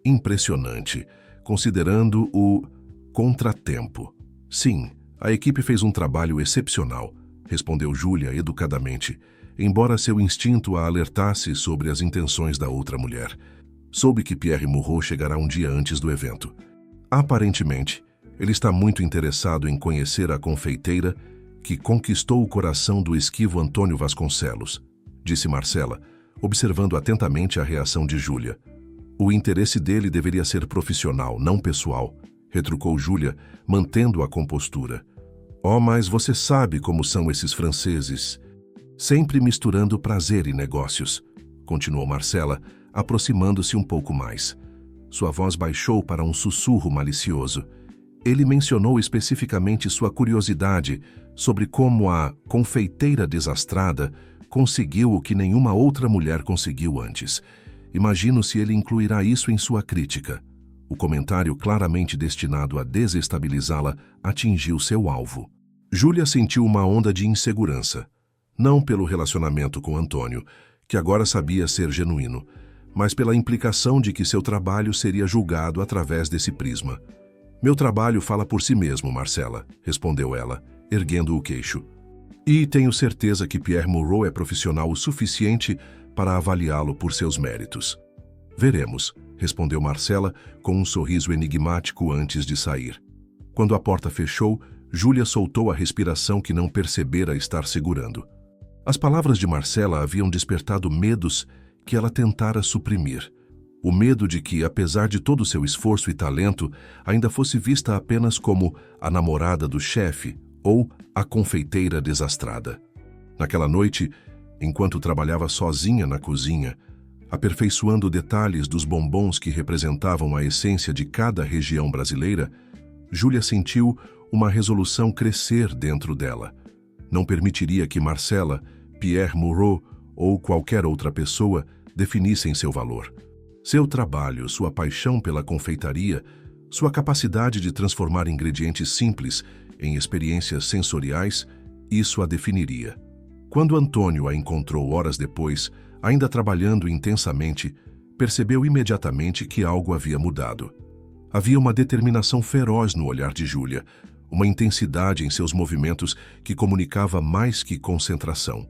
Impressionante, considerando o contratempo. Sim, a equipe fez um trabalho excepcional, respondeu Júlia educadamente, embora seu instinto a alertasse sobre as intenções da outra mulher. Soube que Pierre Moureau chegará um dia antes do evento. Aparentemente, ele está muito interessado em conhecer a confeiteira que conquistou o coração do esquivo Antônio Vasconcelos, disse Marcela, observando atentamente a reação de Júlia. O interesse dele deveria ser profissional, não pessoal, retrucou Júlia, mantendo a compostura. Oh, mas você sabe como são esses franceses. Sempre misturando prazer e negócios, continuou Marcela, aproximando-se um pouco mais. Sua voz baixou para um sussurro malicioso. Ele mencionou especificamente sua curiosidade sobre como a confeiteira desastrada conseguiu o que nenhuma outra mulher conseguiu antes. Imagino se ele incluirá isso em sua crítica. O comentário, claramente destinado a desestabilizá-la, atingiu seu alvo. Júlia sentiu uma onda de insegurança. Não pelo relacionamento com Antônio, que agora sabia ser genuíno, mas pela implicação de que seu trabalho seria julgado através desse prisma. Meu trabalho fala por si mesmo, Marcela, respondeu ela, erguendo o queixo. E tenho certeza que Pierre Moureau é profissional o suficiente para avaliá-lo por seus méritos. Veremos, respondeu Marcela com um sorriso enigmático antes de sair. Quando a porta fechou, Júlia soltou a respiração que não percebera estar segurando. As palavras de Marcela haviam despertado medos que ela tentara suprimir. O medo de que, apesar de todo o seu esforço e talento, ainda fosse vista apenas como a namorada do chefe ou a confeiteira desastrada. Naquela noite, enquanto trabalhava sozinha na cozinha, aperfeiçoando detalhes dos bombons que representavam a essência de cada região brasileira, Júlia sentiu uma resolução crescer dentro dela. Não permitiria que Marcela, Pierre Moreau ou qualquer outra pessoa definissem seu valor. Seu trabalho, sua paixão pela confeitaria, sua capacidade de transformar ingredientes simples em experiências sensoriais, isso a definiria. Quando Antônio a encontrou horas depois, ainda trabalhando intensamente, percebeu imediatamente que algo havia mudado. Havia uma determinação feroz no olhar de Júlia, uma intensidade em seus movimentos que comunicava mais que concentração.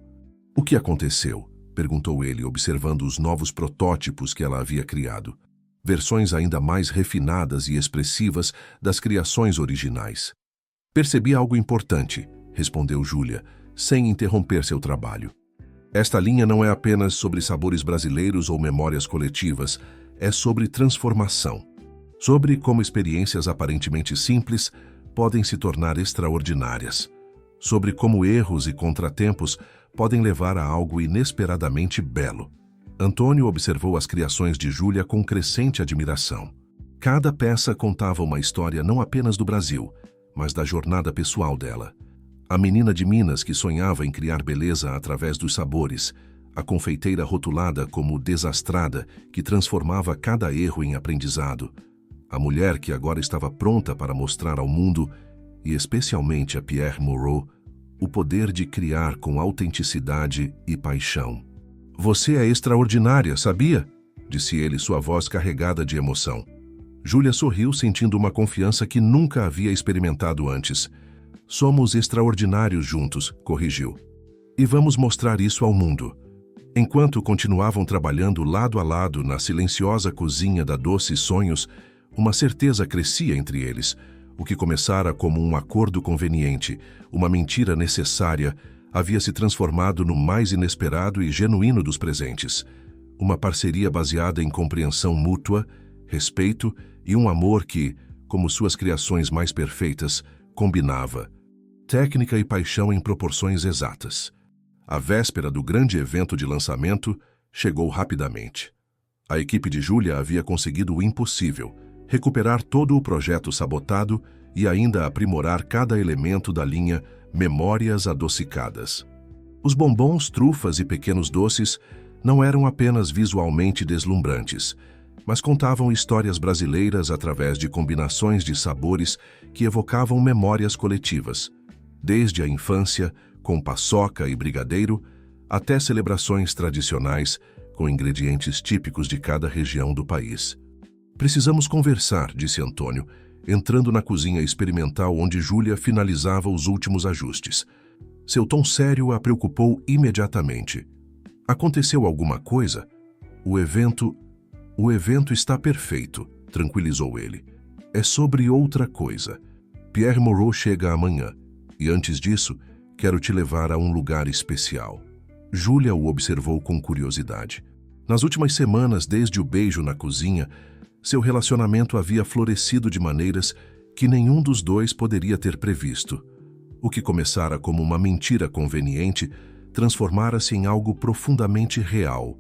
"O que aconteceu?" perguntou ele, observando os novos protótipos que ela havia criado. Versões ainda mais refinadas e expressivas das criações originais. "Percebi algo importante", respondeu Júlia, sem interromper seu trabalho. "Esta linha não é apenas sobre sabores brasileiros ou memórias coletivas, é sobre transformação. Sobre como experiências aparentemente simples podem se tornar extraordinárias. Sobre como erros e contratempos podem levar a algo inesperadamente belo." Antônio observou as criações de Júlia com crescente admiração. Cada peça contava uma história não apenas do Brasil, mas da jornada pessoal dela. A menina de Minas que sonhava em criar beleza através dos sabores, a confeiteira rotulada como desastrada que transformava cada erro em aprendizado, a mulher que agora estava pronta para mostrar ao mundo, e especialmente a Pierre Moreau, o poder de criar com autenticidade e paixão. "Você é extraordinária, sabia?" disse ele, sua voz carregada de emoção. Júlia sorriu, sentindo uma confiança que nunca havia experimentado antes. "Somos extraordinários juntos", corrigiu. "E vamos mostrar isso ao mundo." Enquanto continuavam trabalhando lado a lado na silenciosa cozinha da Doces Sonhos, uma certeza crescia entre eles. O que começara como um acordo conveniente, uma mentira necessária, havia se transformado no mais inesperado e genuíno dos presentes. Uma parceria baseada em compreensão mútua, respeito e um amor que, como suas criações mais perfeitas, combinava técnica e paixão em proporções exatas. A véspera do grande evento de lançamento chegou rapidamente. A equipe de Júlia havia conseguido o impossível: recuperar todo o projeto sabotado e ainda aprimorar cada elemento da linha Memórias Adocicadas. Os bombons, trufas e pequenos doces não eram apenas visualmente deslumbrantes, mas contavam histórias brasileiras através de combinações de sabores que evocavam memórias coletivas, desde a infância, com paçoca e brigadeiro, até celebrações tradicionais com ingredientes típicos de cada região do país. "Precisamos conversar", disse Antônio, entrando na cozinha experimental onde Júlia finalizava os últimos ajustes. Seu tom sério a preocupou imediatamente. "Aconteceu alguma coisa?" O evento está perfeito", tranquilizou ele. "É sobre outra coisa. Pierre Moreau chega amanhã, e antes disso, quero te levar a um lugar especial." Júlia o observou com curiosidade. Nas últimas semanas, desde o beijo na cozinha, seu relacionamento havia florescido de maneiras que nenhum dos dois poderia ter previsto. O que começara como uma mentira conveniente transformara-se em algo profundamente real,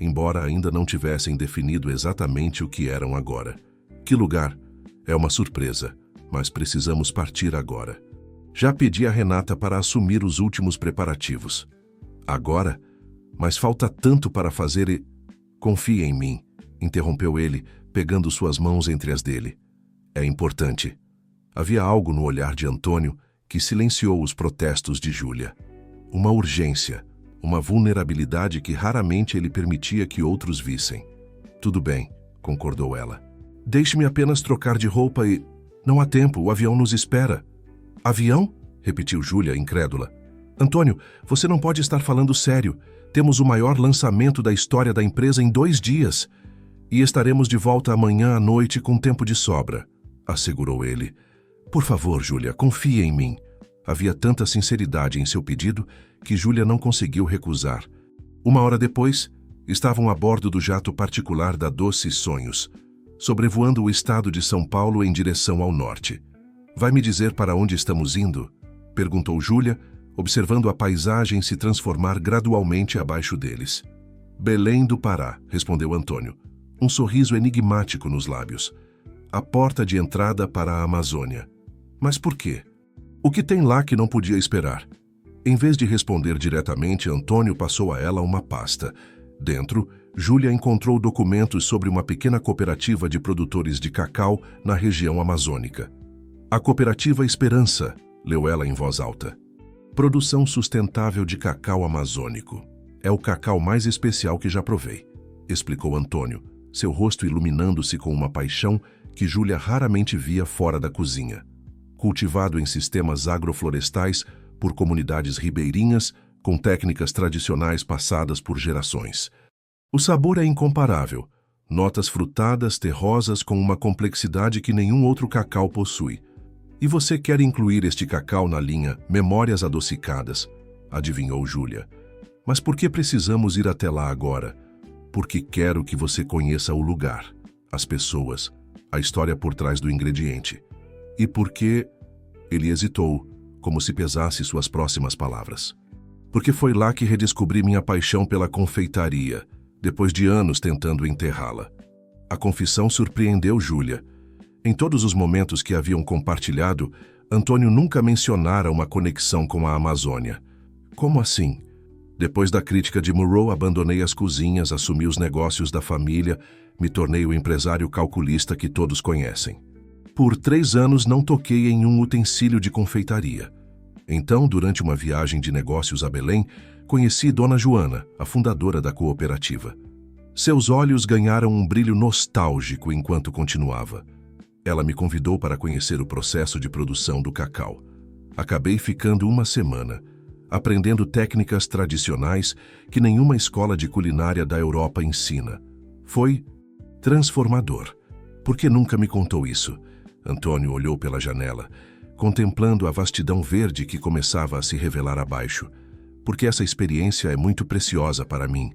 embora ainda não tivessem definido exatamente o que eram agora. "Que lugar? É uma surpresa, mas precisamos partir agora. Já pedi a Renata para assumir os últimos preparativos." "Agora? Mas falta tanto para fazer e..." "Confie em mim", interrompeu ele, pegando suas mãos entre as dele. "É importante." Havia algo no olhar de Antônio que silenciou os protestos de Júlia. Uma urgência, uma vulnerabilidade que raramente ele permitia que outros vissem. "Tudo bem", concordou ela. "Deixe-me apenas trocar de roupa e..." "Não há tempo, o avião nos espera." "Avião?" repetiu Júlia, incrédula. "Antônio, você não pode estar falando sério. Temos o maior lançamento da história da empresa em 2 dias." E estaremos de volta amanhã à noite com tempo de sobra, assegurou ele. Por favor, Júlia, confie em mim. Havia tanta sinceridade em seu pedido que Júlia não conseguiu recusar. Uma hora depois, estavam a bordo do jato particular da Doces Sonhos, sobrevoando o estado de São Paulo em direção ao norte. Vai me dizer para onde estamos indo? Perguntou Júlia, observando a paisagem se transformar gradualmente abaixo deles. Belém do Pará, respondeu Antônio, um sorriso enigmático nos lábios. A porta de entrada para a Amazônia. Mas por quê? O que tem lá que não podia esperar? Em vez de responder diretamente, Antônio passou a ela uma pasta. Dentro, Júlia encontrou documentos sobre uma pequena cooperativa de produtores de cacau na região amazônica. A Cooperativa Esperança, leu ela em voz alta. Produção sustentável de cacau amazônico. É o cacau mais especial que já provei, explicou Antônio, seu rosto iluminando-se com uma paixão que Júlia raramente via fora da cozinha. Cultivado em sistemas agroflorestais por comunidades ribeirinhas com técnicas tradicionais passadas por gerações. O sabor é incomparável, notas frutadas, terrosas com uma complexidade que nenhum outro cacau possui. E você quer incluir este cacau na linha Memórias Adocicadas, adivinhou Júlia. Mas por que precisamos ir até lá agora? Porque quero que você conheça o lugar, as pessoas, a história por trás do ingrediente. E porque... Ele hesitou, como se pesasse suas próximas palavras. Porque foi lá que redescobri minha paixão pela confeitaria, depois de anos tentando enterrá-la. A confissão surpreendeu Júlia. Em todos os momentos que haviam compartilhado, Antônio nunca mencionara uma conexão com a Amazônia. Como assim? Depois da crítica de Monroe, abandonei as cozinhas, assumi os negócios da família, me tornei o empresário calculista que todos conhecem. Por 3 anos não toquei em um utensílio de confeitaria. Então, durante uma viagem de negócios a Belém, conheci Dona Joana, a fundadora da cooperativa. Seus olhos ganharam um brilho nostálgico enquanto continuava. Ela me convidou para conhecer o processo de produção do cacau. Acabei ficando uma semana, aprendendo técnicas tradicionais que nenhuma escola de culinária da Europa ensina. Foi transformador. Por que nunca me contou isso? Antônio olhou pela janela, contemplando a vastidão verde que começava a se revelar abaixo. Porque essa experiência é muito preciosa para mim.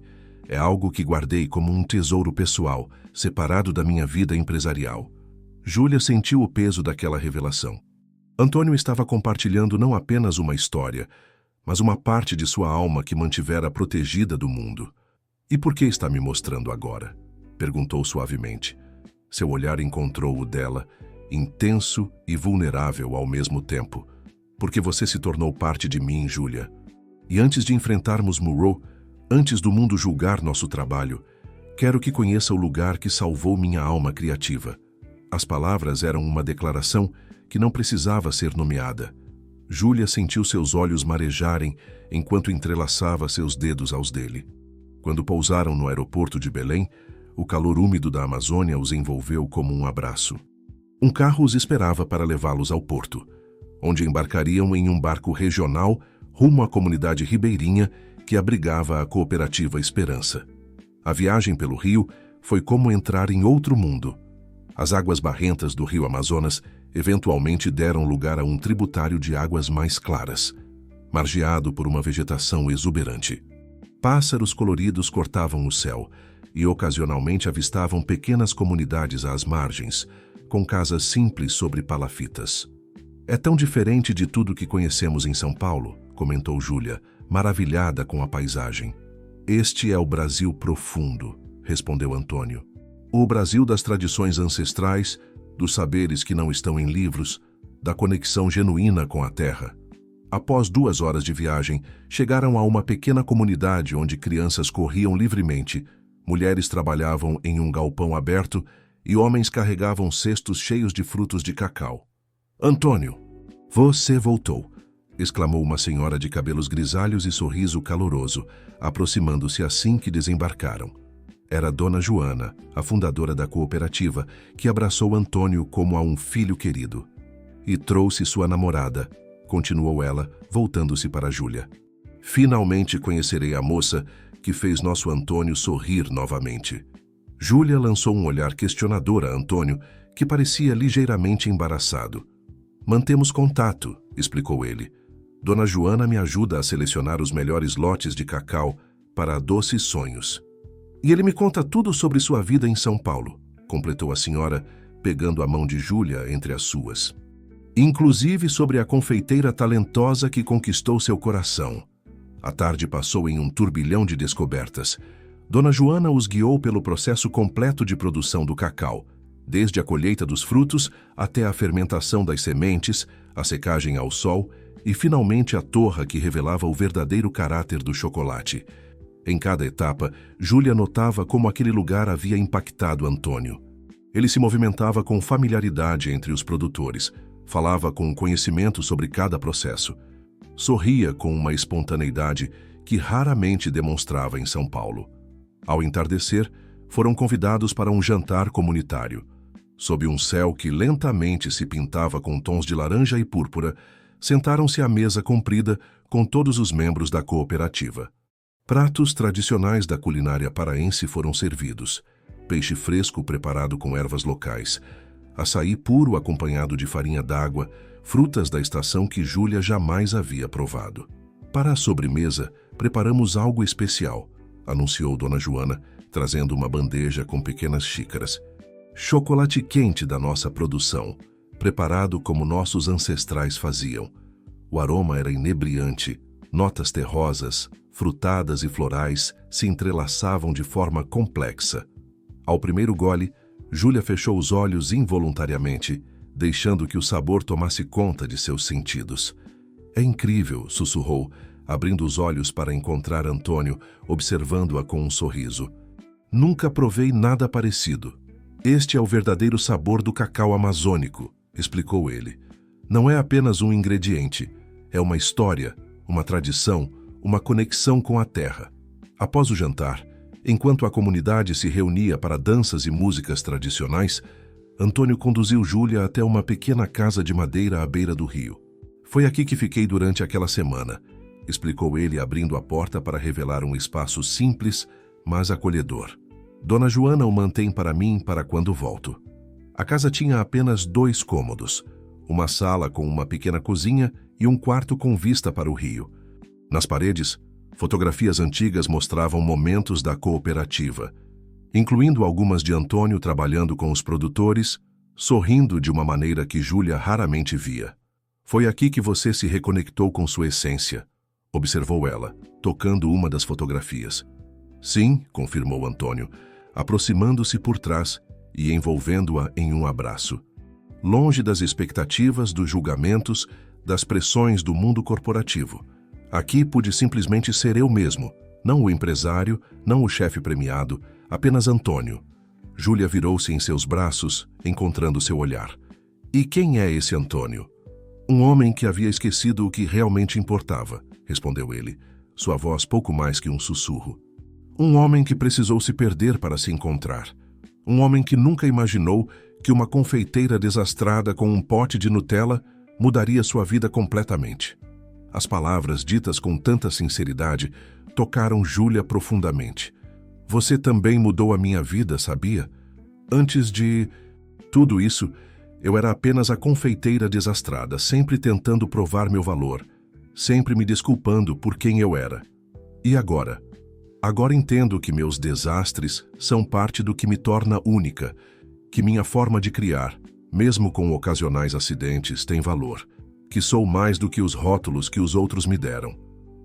É algo que guardei como um tesouro pessoal, separado da minha vida empresarial. Júlia sentiu o peso daquela revelação. Antônio estava compartilhando não apenas uma história, mas uma parte de sua alma que mantivera protegida do mundo. E por que está me mostrando agora? Perguntou suavemente. Seu olhar encontrou o dela, intenso e vulnerável ao mesmo tempo. Porque você se tornou parte de mim, Júlia. E antes de enfrentarmos Monroe, antes do mundo julgar nosso trabalho, quero que conheça o lugar que salvou minha alma criativa. As palavras eram uma declaração que não precisava ser nomeada. Júlia sentiu seus olhos marejarem enquanto entrelaçava seus dedos aos dele. Quando pousaram no aeroporto de Belém, o calor úmido da Amazônia os envolveu como um abraço. Um carro os esperava para levá-los ao porto, onde embarcariam em um barco regional rumo à comunidade ribeirinha que abrigava a Cooperativa Esperança. A viagem pelo rio foi como entrar em outro mundo. As águas barrentas do rio Amazonas eventualmente deram lugar a um tributário de águas mais claras, margeado por uma vegetação exuberante. Pássaros coloridos cortavam o céu e ocasionalmente avistavam pequenas comunidades às margens, com casas simples sobre palafitas. É tão diferente de tudo que conhecemos em São Paulo, comentou Júlia, maravilhada com a paisagem. Este é o Brasil profundo, respondeu Antônio. O Brasil das tradições ancestrais, dos saberes que não estão em livros, da conexão genuína com a terra. Após 2 horas de viagem, chegaram a uma pequena comunidade onde crianças corriam livremente, mulheres trabalhavam em um galpão aberto e homens carregavam cestos cheios de frutos de cacau. Antônio, você voltou, exclamou uma senhora de cabelos grisalhos e sorriso caloroso, aproximando-se assim que desembarcaram. Era Dona Joana, a fundadora da cooperativa, que abraçou Antônio como a um filho querido. E trouxe sua namorada, continuou ela, voltando-se para Júlia. Finalmente conhecerei a moça que fez nosso Antônio sorrir novamente. Júlia lançou um olhar questionador a Antônio, que parecia ligeiramente embaraçado. Mantemos contato, explicou ele. Dona Joana me ajuda a selecionar os melhores lotes de cacau para Doces Sonhos. E ele me conta tudo sobre sua vida em São Paulo, completou a senhora, pegando a mão de Júlia entre as suas. Inclusive sobre a confeiteira talentosa que conquistou seu coração. A tarde passou em um turbilhão de descobertas. Dona Joana os guiou pelo processo completo de produção do cacau, desde a colheita dos frutos até a fermentação das sementes, a secagem ao sol e, finalmente, a torra que revelava o verdadeiro caráter do chocolate. Em cada etapa, Júlia notava como aquele lugar havia impactado Antônio. Ele se movimentava com familiaridade entre os produtores, falava com conhecimento sobre cada processo, sorria com uma espontaneidade que raramente demonstrava em São Paulo. Ao entardecer, foram convidados para um jantar comunitário. Sob um céu que lentamente se pintava com tons de laranja e púrpura, sentaram-se à mesa comprida com todos os membros da cooperativa. Pratos tradicionais da culinária paraense foram servidos. Peixe fresco preparado com ervas locais, açaí puro acompanhado de farinha d'água, frutas da estação que Júlia jamais havia provado. Para a sobremesa, preparamos algo especial, anunciou Dona Joana, trazendo uma bandeja com pequenas xícaras. Chocolate quente da nossa produção, preparado como nossos ancestrais faziam. O aroma era inebriante, notas terrosas, frutadas e florais se entrelaçavam de forma complexa. Ao primeiro gole, Júlia fechou os olhos involuntariamente, deixando que o sabor tomasse conta de seus sentidos. É incrível, sussurrou, abrindo os olhos para encontrar Antônio, observando-a com um sorriso. Nunca provei nada parecido. Este é o verdadeiro sabor do cacau amazônico, explicou ele. Não é apenas um ingrediente, é uma história, uma tradição, uma conexão com a terra. Após o jantar, enquanto a comunidade se reunia para danças e músicas tradicionais, Antônio conduziu Júlia até uma pequena casa de madeira à beira do rio. Foi aqui que fiquei durante aquela semana, explicou ele, abrindo a porta para revelar um espaço simples, mas acolhedor. Dona Joana o mantém para mim para quando volto. A casa tinha apenas 2 cômodos, uma sala com uma pequena cozinha e um quarto com vista para o rio. Nas paredes, fotografias antigas mostravam momentos da cooperativa, incluindo algumas de Antônio trabalhando com os produtores, sorrindo de uma maneira que Júlia raramente via. Foi aqui que você se reconectou com sua essência, observou ela, tocando uma das fotografias. Sim, confirmou Antônio, aproximando-se por trás e envolvendo-a em um abraço. Longe das expectativas, dos julgamentos, das pressões do mundo corporativo. Aqui pude simplesmente ser eu mesmo, não o empresário, não o chefe premiado, apenas Antônio. Júlia virou-se em seus braços, encontrando seu olhar. E quem é esse Antônio? Um homem que havia esquecido o que realmente importava, respondeu ele, sua voz pouco mais que um sussurro. Um homem que precisou se perder para se encontrar. Um homem que nunca imaginou que uma confeiteira desastrada com um pote de Nutella mudaria sua vida completamente. As palavras ditas com tanta sinceridade tocaram Júlia profundamente. Você também mudou a minha vida, sabia? Antes de tudo isso, eu era apenas a confeiteira desastrada, sempre tentando provar meu valor, sempre me desculpando por quem eu era. E agora? Agora entendo que meus desastres são parte do que me torna única, que minha forma de criar, mesmo com ocasionais acidentes, tem valor, que sou mais do que os rótulos que os outros me deram.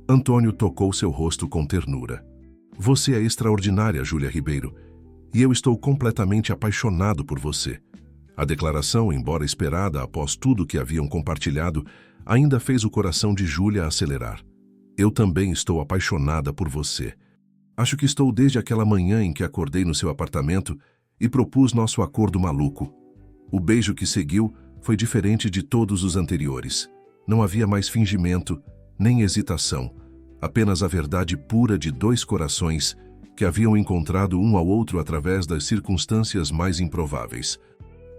Antônio tocou seu rosto com ternura. Você é extraordinária, Júlia Ribeiro, e eu estou completamente apaixonado por você. A declaração, embora esperada após tudo que haviam compartilhado, ainda fez o coração de Júlia acelerar. Eu também estou apaixonada por você. Acho que estou desde aquela manhã em que acordei no seu apartamento e propus nosso acordo maluco. O beijo que seguiu foi diferente de todos os anteriores. Não havia mais fingimento, nem hesitação, apenas a verdade pura de 2 corações que haviam encontrado um ao outro através das circunstâncias mais improváveis.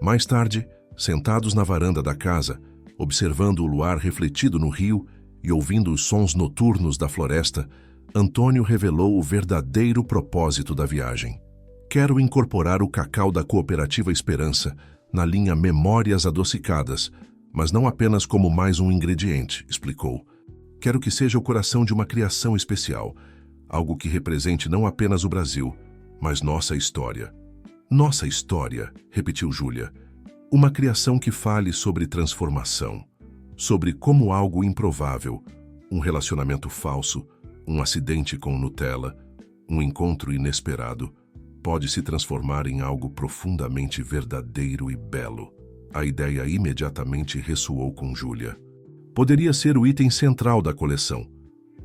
Mais tarde, sentados na varanda da casa, observando o luar refletido no rio e ouvindo os sons noturnos da floresta, Antônio revelou o verdadeiro propósito da viagem. Quero incorporar o cacau da Cooperativa Esperança na linha Memórias Adocicadas, mas não apenas como mais um ingrediente, explicou. Quero que seja o coração de uma criação especial, algo que represente não apenas o Brasil, mas nossa história. Nossa história, repetiu Júlia. Uma criação que fale sobre transformação, sobre como algo improvável, um relacionamento falso, um acidente com Nutella, um encontro inesperado, pode se transformar em algo profundamente verdadeiro e belo. A ideia imediatamente ressoou com Júlia. Poderia ser o item central da coleção.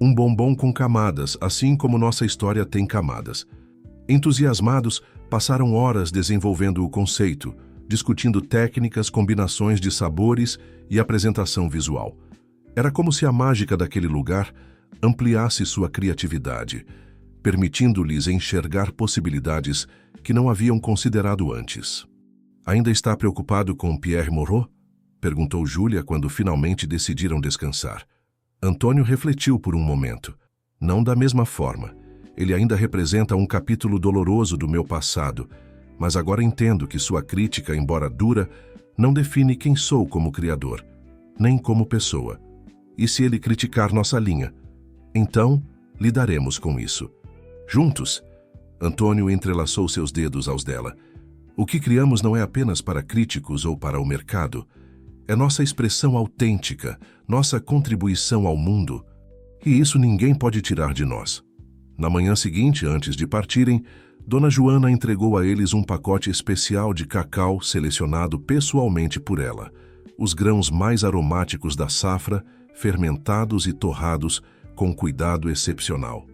Um bombom com camadas, assim como nossa história tem camadas. Entusiasmados, passaram horas desenvolvendo o conceito, discutindo técnicas, combinações de sabores e apresentação visual. Era como se a mágica daquele lugar ampliasse sua criatividade, permitindo-lhes enxergar possibilidades que não haviam considerado antes. Ainda está preocupado com Pierre Moreau? Perguntou Júlia quando finalmente decidiram descansar. Antônio refletiu por um momento. Não da mesma forma. Ele ainda representa um capítulo doloroso do meu passado, mas agora entendo que sua crítica, embora dura, não define quem sou como criador, nem como pessoa. E se ele criticar nossa linha, então lidaremos com isso. Juntos, Antônio entrelaçou seus dedos aos dela. O que criamos não é apenas para críticos ou para o mercado. É nossa expressão autêntica, nossa contribuição ao mundo. E isso ninguém pode tirar de nós. Na manhã seguinte, antes de partirem, Dona Joana entregou a eles um pacote especial de cacau selecionado pessoalmente por ela. Os grãos mais aromáticos da safra, fermentados e torrados com cuidado excepcional.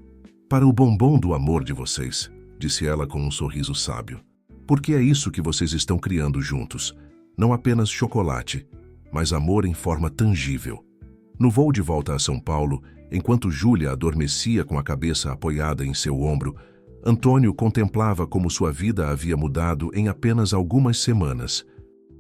Para o bombom do amor de vocês, disse ela com um sorriso sábio. Porque é isso que vocês estão criando juntos. Não apenas chocolate, mas amor em forma tangível. No voo de volta a São Paulo, enquanto Júlia adormecia com a cabeça apoiada em seu ombro, Antônio contemplava como sua vida havia mudado em apenas algumas semanas.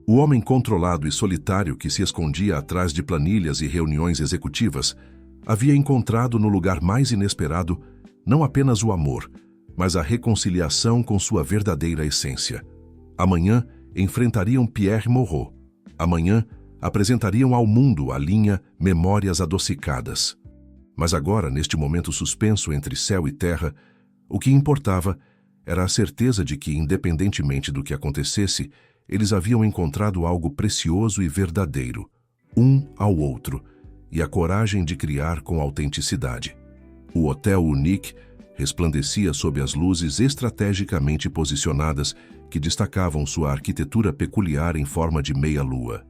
O homem controlado e solitário que se escondia atrás de planilhas e reuniões executivas havia encontrado no lugar mais inesperado não apenas o amor, mas a reconciliação com sua verdadeira essência. Amanhã enfrentariam Pierre Moreau. Amanhã apresentariam ao mundo a linha Memórias Adocicadas. Mas agora, neste momento suspenso entre céu e terra, o que importava era a certeza de que, independentemente do que acontecesse, eles haviam encontrado algo precioso e verdadeiro, um ao outro, e a coragem de criar com autenticidade. O Hotel Unique resplandecia sob as luzes estrategicamente posicionadas que destacavam sua arquitetura peculiar em forma de meia-lua.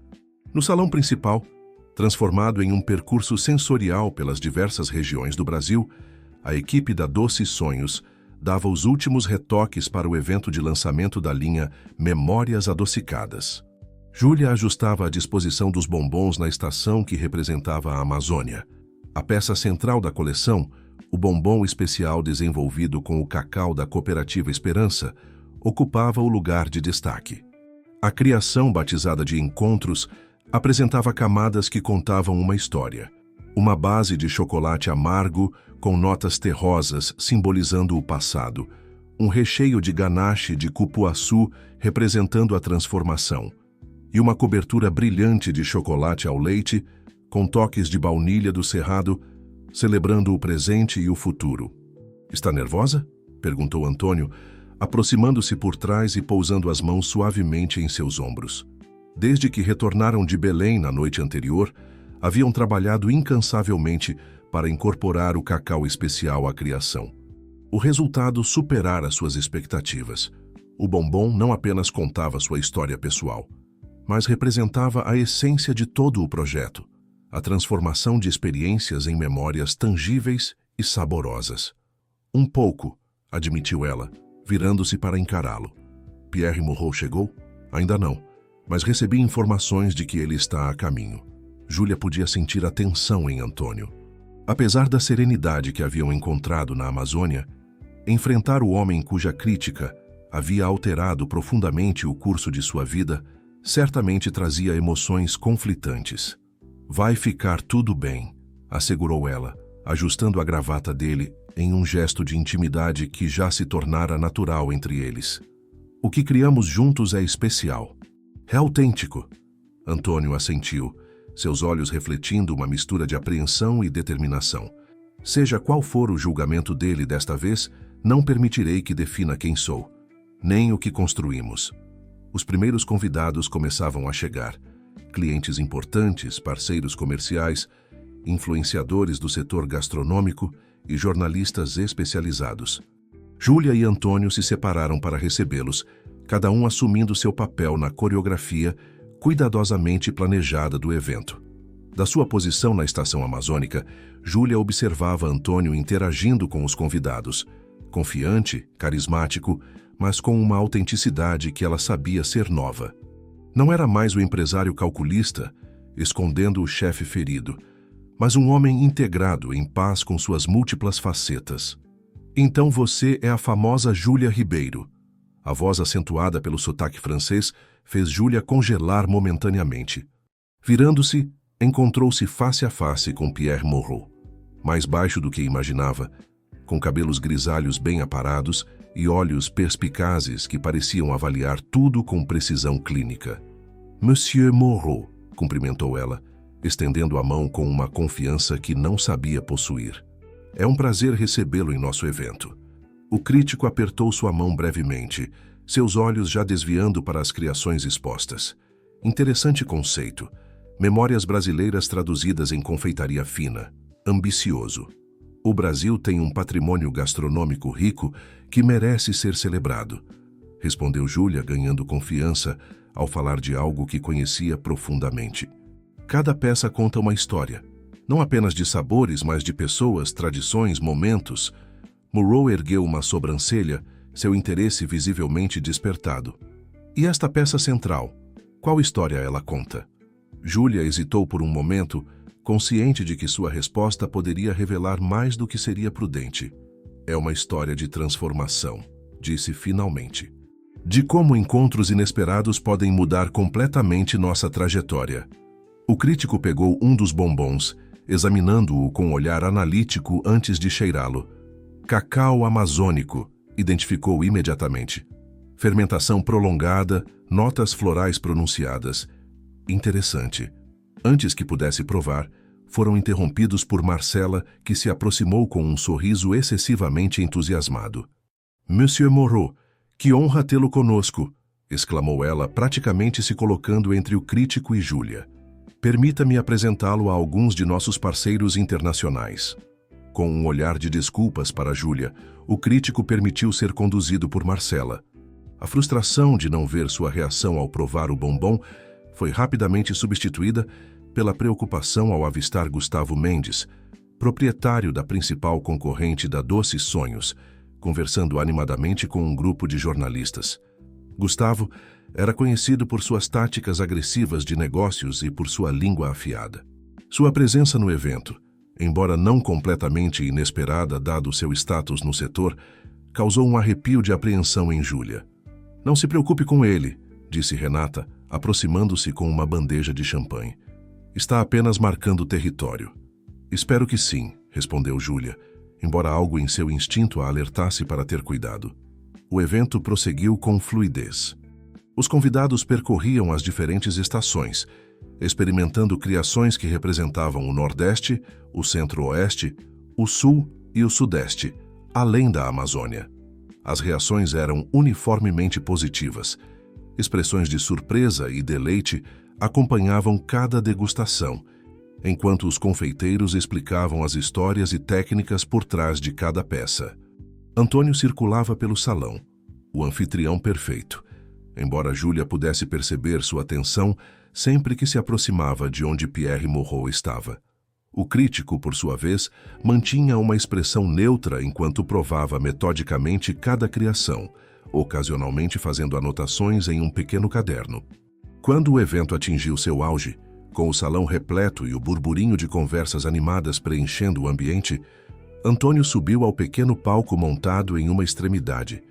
No salão principal, transformado em um percurso sensorial pelas diversas regiões do Brasil, a equipe da Doces Sonhos dava os últimos retoques para o evento de lançamento da linha Memórias Adocicadas. Júlia ajustava a disposição dos bombons na estação que representava a Amazônia. A peça central da coleção, o bombom especial desenvolvido com o cacau da Cooperativa Esperança, ocupava o lugar de destaque. A criação, batizada de Encontros, apresentava camadas que contavam uma história. Uma base de chocolate amargo com notas terrosas simbolizando o passado. Um recheio de ganache de cupuaçu representando a transformação. E uma cobertura brilhante de chocolate ao leite com toques de baunilha do Cerrado, celebrando o presente e o futuro. Está nervosa? Perguntou Antônio, aproximando-se por trás e pousando as mãos suavemente em seus ombros. Desde que retornaram de Belém na noite anterior, haviam trabalhado incansavelmente para incorporar o cacau especial à criação. O resultado superara suas expectativas. O bombom não apenas contava sua história pessoal, mas representava a essência de todo o projeto, a transformação de experiências em memórias tangíveis e saborosas. Um pouco, admitiu ela, virando-se para encará-lo. Pierre Moreau chegou? Ainda não, mas recebi informações de que ele está a caminho. Júlia podia sentir a tensão em Antônio. Apesar da serenidade que haviam encontrado na Amazônia, enfrentar o homem cuja crítica havia alterado profundamente o curso de sua vida certamente trazia emoções conflitantes. Vai ficar tudo bem, assegurou ela, ajustando a gravata dele em um gesto de intimidade que já se tornara natural entre eles. O que criamos juntos é especial. É autêntico. Antônio assentiu, seus olhos refletindo uma mistura de apreensão e determinação. Seja qual for o julgamento dele desta vez, não permitirei que defina quem sou, nem o que construímos. Os primeiros convidados começavam a chegar. Clientes importantes, parceiros comerciais, influenciadores do setor gastronômico e jornalistas especializados. Júlia e Antônio se separaram para recebê-los, cada um assumindo seu papel na coreografia cuidadosamente planejada do evento. Da sua posição na estação amazônica, Júlia observava Antônio interagindo com os convidados, confiante, carismático, mas com uma autenticidade que ela sabia ser nova. Não era mais o empresário calculista, escondendo o chefe ferido, mas um homem integrado em paz com suas múltiplas facetas. Então você é a famosa Júlia Ribeiro. A voz acentuada pelo sotaque francês fez Júlia congelar momentaneamente. Virando-se, encontrou-se face a face com Pierre Moreau, mais baixo do que imaginava, com cabelos grisalhos bem aparados e olhos perspicazes que pareciam avaliar tudo com precisão clínica. Monsieur Moreau, cumprimentou ela, estendendo a mão com uma confiança que não sabia possuir. É um prazer recebê-lo em nosso evento. O crítico apertou sua mão brevemente, seus olhos já desviando para as criações expostas. Interessante conceito. Memórias brasileiras traduzidas em confeitaria fina. Ambicioso. O Brasil tem um patrimônio gastronômico rico que merece ser celebrado, respondeu Júlia, ganhando confiança ao falar de algo que conhecia profundamente. Cada peça conta uma história, não apenas de sabores, mas de pessoas, tradições, momentos. Moreau ergueu uma sobrancelha, seu interesse visivelmente despertado. E esta peça central, qual história ela conta? Júlia hesitou por um momento, consciente de que sua resposta poderia revelar mais do que seria prudente. É uma história de transformação, disse finalmente. De como encontros inesperados podem mudar completamente nossa trajetória. O crítico pegou um dos bombons, examinando-o com um olhar analítico antes de cheirá-lo. Cacau amazônico, identificou imediatamente. Fermentação prolongada, notas florais pronunciadas. Interessante. Antes que pudesse provar, foram interrompidos por Marcela, que se aproximou com um sorriso excessivamente entusiasmado. Monsieur Moreau, que honra tê-lo conosco, exclamou ela, praticamente se colocando entre o crítico e Júlia. Permita-me apresentá-lo a alguns de nossos parceiros internacionais. Com um olhar de desculpas para Júlia, o crítico permitiu ser conduzido por Marcela. A frustração de não ver sua reação ao provar o bombom foi rapidamente substituída pela preocupação ao avistar Gustavo Mendes, proprietário da principal concorrente da Doces Sonhos, conversando animadamente com um grupo de jornalistas. Gustavo era conhecido por suas táticas agressivas de negócios e por sua língua afiada. Sua presença no evento, embora não completamente inesperada dado seu status no setor, causou um arrepio de apreensão em Júlia. Não se preocupe com ele, disse Renata, aproximando-se com uma bandeja de champanhe. Está apenas marcando território. Espero que sim, respondeu Júlia, embora algo em seu instinto a alertasse para ter cuidado. O evento prosseguiu com fluidez. Os convidados percorriam as diferentes estações, experimentando criações que representavam o Nordeste, o Centro-Oeste, o Sul e o Sudeste, além da Amazônia. As reações eram uniformemente positivas. Expressões de surpresa e deleite acompanhavam cada degustação, enquanto os confeiteiros explicavam as histórias e técnicas por trás de cada peça. Antônio circulava pelo salão, o anfitrião perfeito, embora Júlia pudesse perceber sua tensão sempre que se aproximava de onde Pierre Moreau estava. O crítico, por sua vez, mantinha uma expressão neutra enquanto provava metodicamente cada criação, ocasionalmente fazendo anotações em um pequeno caderno. Quando o evento atingiu seu auge, com o salão repleto e o burburinho de conversas animadas preenchendo o ambiente, Antônio subiu ao pequeno palco montado em uma extremidade.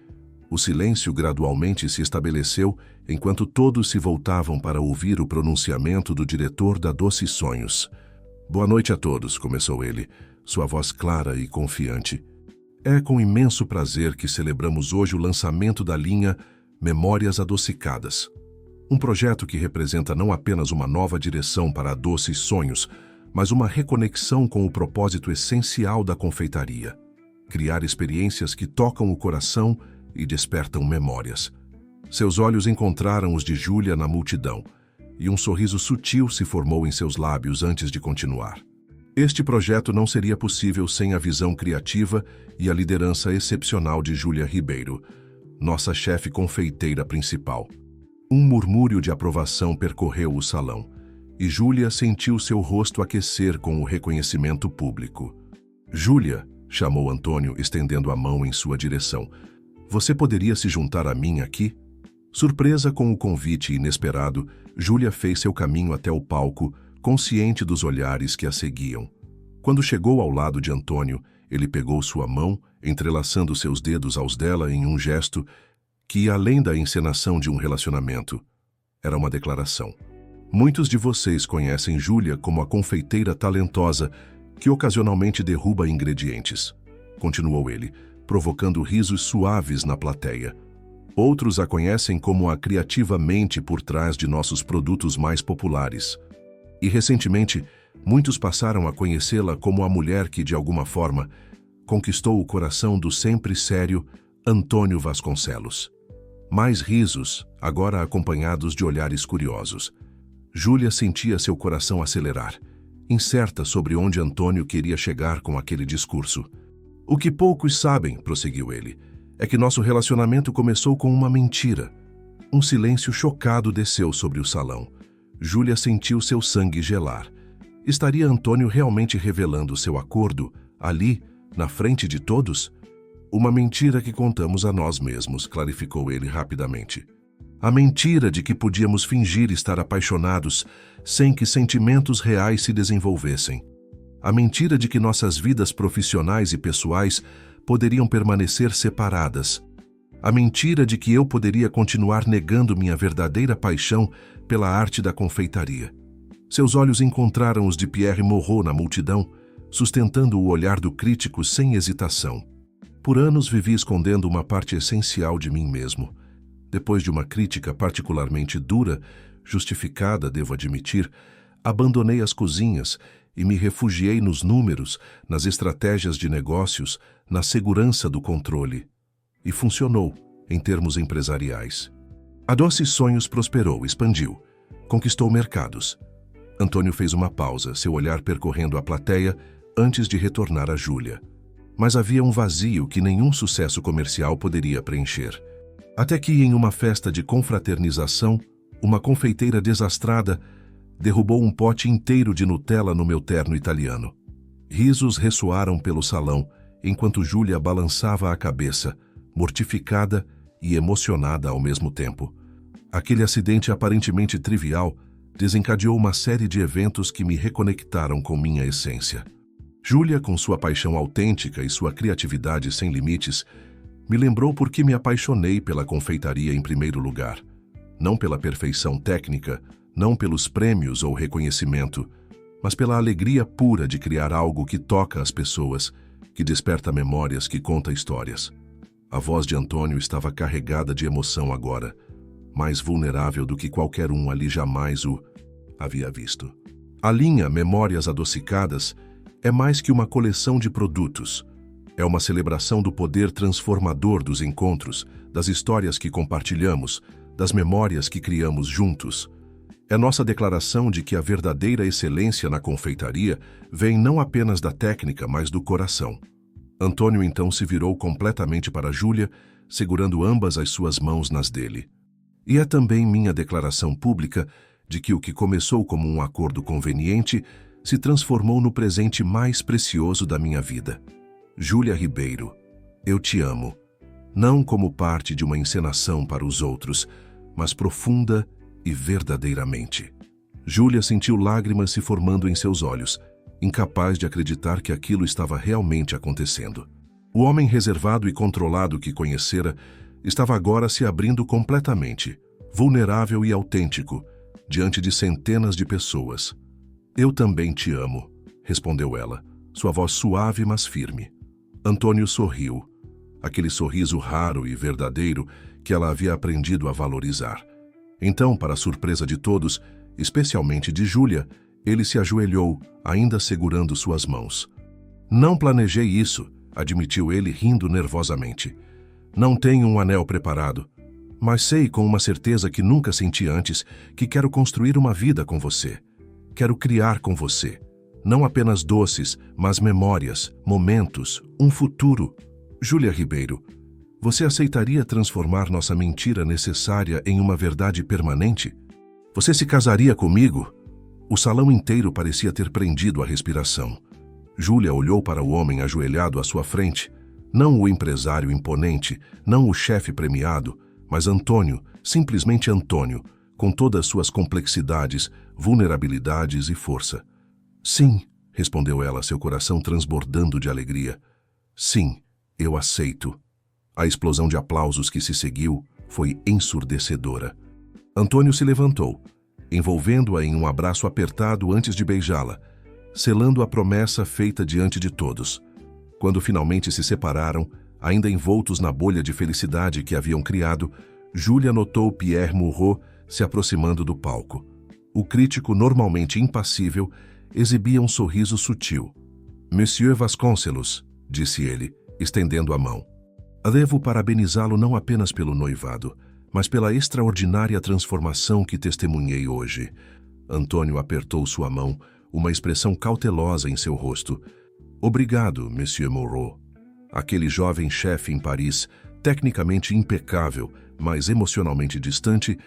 O silêncio gradualmente se estabeleceu enquanto todos se voltavam para ouvir o pronunciamento do diretor da Doces Sonhos. Boa noite a todos, começou ele, sua voz clara e confiante. É com imenso prazer que celebramos hoje o lançamento da linha Memórias Adocicadas. Um projeto que representa não apenas uma nova direção para doces sonhos, mas uma reconexão com o propósito essencial da confeitaria: criar experiências que tocam o coração e despertam memórias. Seus olhos encontraram os de Júlia na multidão, e um sorriso sutil se formou em seus lábios antes de continuar. Este projeto não seria possível sem a visão criativa e a liderança excepcional de Júlia Ribeiro, nossa chefe confeiteira principal. Um murmúrio de aprovação percorreu o salão, e Júlia sentiu seu rosto aquecer com o reconhecimento público. "Júlia", chamou Antônio, estendendo a mão em sua direção, "você poderia se juntar a mim aqui?" Surpresa com o convite inesperado, Júlia fez seu caminho até o palco, consciente dos olhares que a seguiam. Quando chegou ao lado de Antônio, ele pegou sua mão, entrelaçando seus dedos aos dela em um gesto que ia além da encenação de um relacionamento. Era uma declaração. "Muitos de vocês conhecem Júlia como a confeiteira talentosa que ocasionalmente derruba ingredientes", continuou ele, provocando risos suaves na plateia. "Outros a conhecem como a criativa mente por trás de nossos produtos mais populares. E recentemente, muitos passaram a conhecê-la como a mulher que, de alguma forma, conquistou o coração do sempre sério Antônio Vasconcelos." Mais risos, agora acompanhados de olhares curiosos. Júlia sentia seu coração acelerar, incerta sobre onde Antônio queria chegar com aquele discurso. "O que poucos sabem", prosseguiu ele, "é que nosso relacionamento começou com uma mentira." Um silêncio chocado desceu sobre o salão. Júlia sentiu seu sangue gelar. Estaria Antônio realmente revelando seu acordo, ali, na frente de todos? "Uma mentira que contamos a nós mesmos", clarificou ele rapidamente. "A mentira de que podíamos fingir estar apaixonados sem que sentimentos reais se desenvolvessem. A mentira de que nossas vidas profissionais e pessoais poderiam permanecer separadas. A mentira de que eu poderia continuar negando minha verdadeira paixão pela arte da confeitaria." Seus olhos encontraram os de Pierre Moreau na multidão, sustentando o olhar do crítico sem hesitação. "Por anos vivi escondendo uma parte essencial de mim mesmo. Depois de uma crítica particularmente dura, justificada, devo admitir, abandonei as cozinhas e me refugiei nos números, nas estratégias de negócios, na segurança do controle. E funcionou, em termos empresariais. A Doces Sonhos prosperou, expandiu, conquistou mercados." Antônio fez uma pausa, seu olhar percorrendo a plateia, antes de retornar a Júlia. Mas havia um vazio que nenhum sucesso comercial poderia preencher. Até que, em uma festa de confraternização, uma confeiteira desastrada derrubou um pote inteiro de Nutella no meu terno italiano. Risos ressoaram pelo salão, enquanto Júlia balançava a cabeça, mortificada e emocionada ao mesmo tempo. Aquele acidente aparentemente trivial desencadeou uma série de eventos que me reconectaram com minha essência. Júlia, com sua paixão autêntica e sua criatividade sem limites, me lembrou por que me apaixonei pela confeitaria em primeiro lugar. Não pela perfeição técnica, não pelos prêmios ou reconhecimento, mas pela alegria pura de criar algo que toca as pessoas, que desperta memórias, que conta histórias. A voz de Antônio estava carregada de emoção agora, mais vulnerável do que qualquer um ali jamais o havia visto. A linha Memórias Adocicadas é mais que uma coleção de produtos. É uma celebração do poder transformador dos encontros, das histórias que compartilhamos, das memórias que criamos juntos. É nossa declaração de que a verdadeira excelência na confeitaria vem não apenas da técnica, mas do coração. Antônio então se virou completamente para Júlia, segurando ambas as suas mãos nas dele. E é também minha declaração pública de que o que começou como um acordo conveniente se transformou no presente mais precioso da minha vida. Júlia Ribeiro, eu te amo, não como parte de uma encenação para os outros, mas profunda e verdadeiramente. Júlia sentiu lágrimas se formando em seus olhos, incapaz de acreditar que aquilo estava realmente acontecendo. O homem reservado e controlado que conhecera estava agora se abrindo completamente, vulnerável e autêntico, diante de centenas de pessoas. "Eu também te amo", respondeu ela, sua voz suave mas firme. Antônio sorriu. Aquele sorriso raro e verdadeiro que ela havia aprendido a valorizar. Então, para a surpresa de todos, especialmente de Júlia, ele se ajoelhou, ainda segurando suas mãos. Não planejei isso, admitiu ele rindo nervosamente. Não tenho um anel preparado, mas sei com uma certeza que nunca senti antes que quero construir uma vida com você. Quero criar com você. Não apenas doces, mas memórias, momentos, um futuro. Júlia Ribeiro, você aceitaria transformar nossa mentira necessária em uma verdade permanente? Você se casaria comigo? O salão inteiro parecia ter prendido a respiração. Júlia olhou para o homem ajoelhado à sua frente. Não o empresário imponente, não o chefe premiado, mas Antônio, simplesmente Antônio, com todas suas complexidades, vulnerabilidades e força. Sim, respondeu ela, seu coração transbordando de alegria. Sim, eu aceito. A explosão de aplausos que se seguiu foi ensurdecedora. Antônio se levantou, envolvendo-a em um abraço apertado antes de beijá-la, selando a promessa feita diante de todos. Quando finalmente se separaram, ainda envoltos na bolha de felicidade que haviam criado, Júlia notou Pierre Moureau se aproximando do palco. O crítico, normalmente impassível, exibia um sorriso sutil. Monsieur Vasconcelos, disse ele, estendendo a mão. Devo parabenizá-lo não apenas pelo noivado, mas pela extraordinária transformação que testemunhei hoje. Antônio apertou sua mão, uma expressão cautelosa em seu rosto. Obrigado, Monsieur Moreau. Aquele jovem chefe em Paris, tecnicamente impecável, mas emocionalmente distante,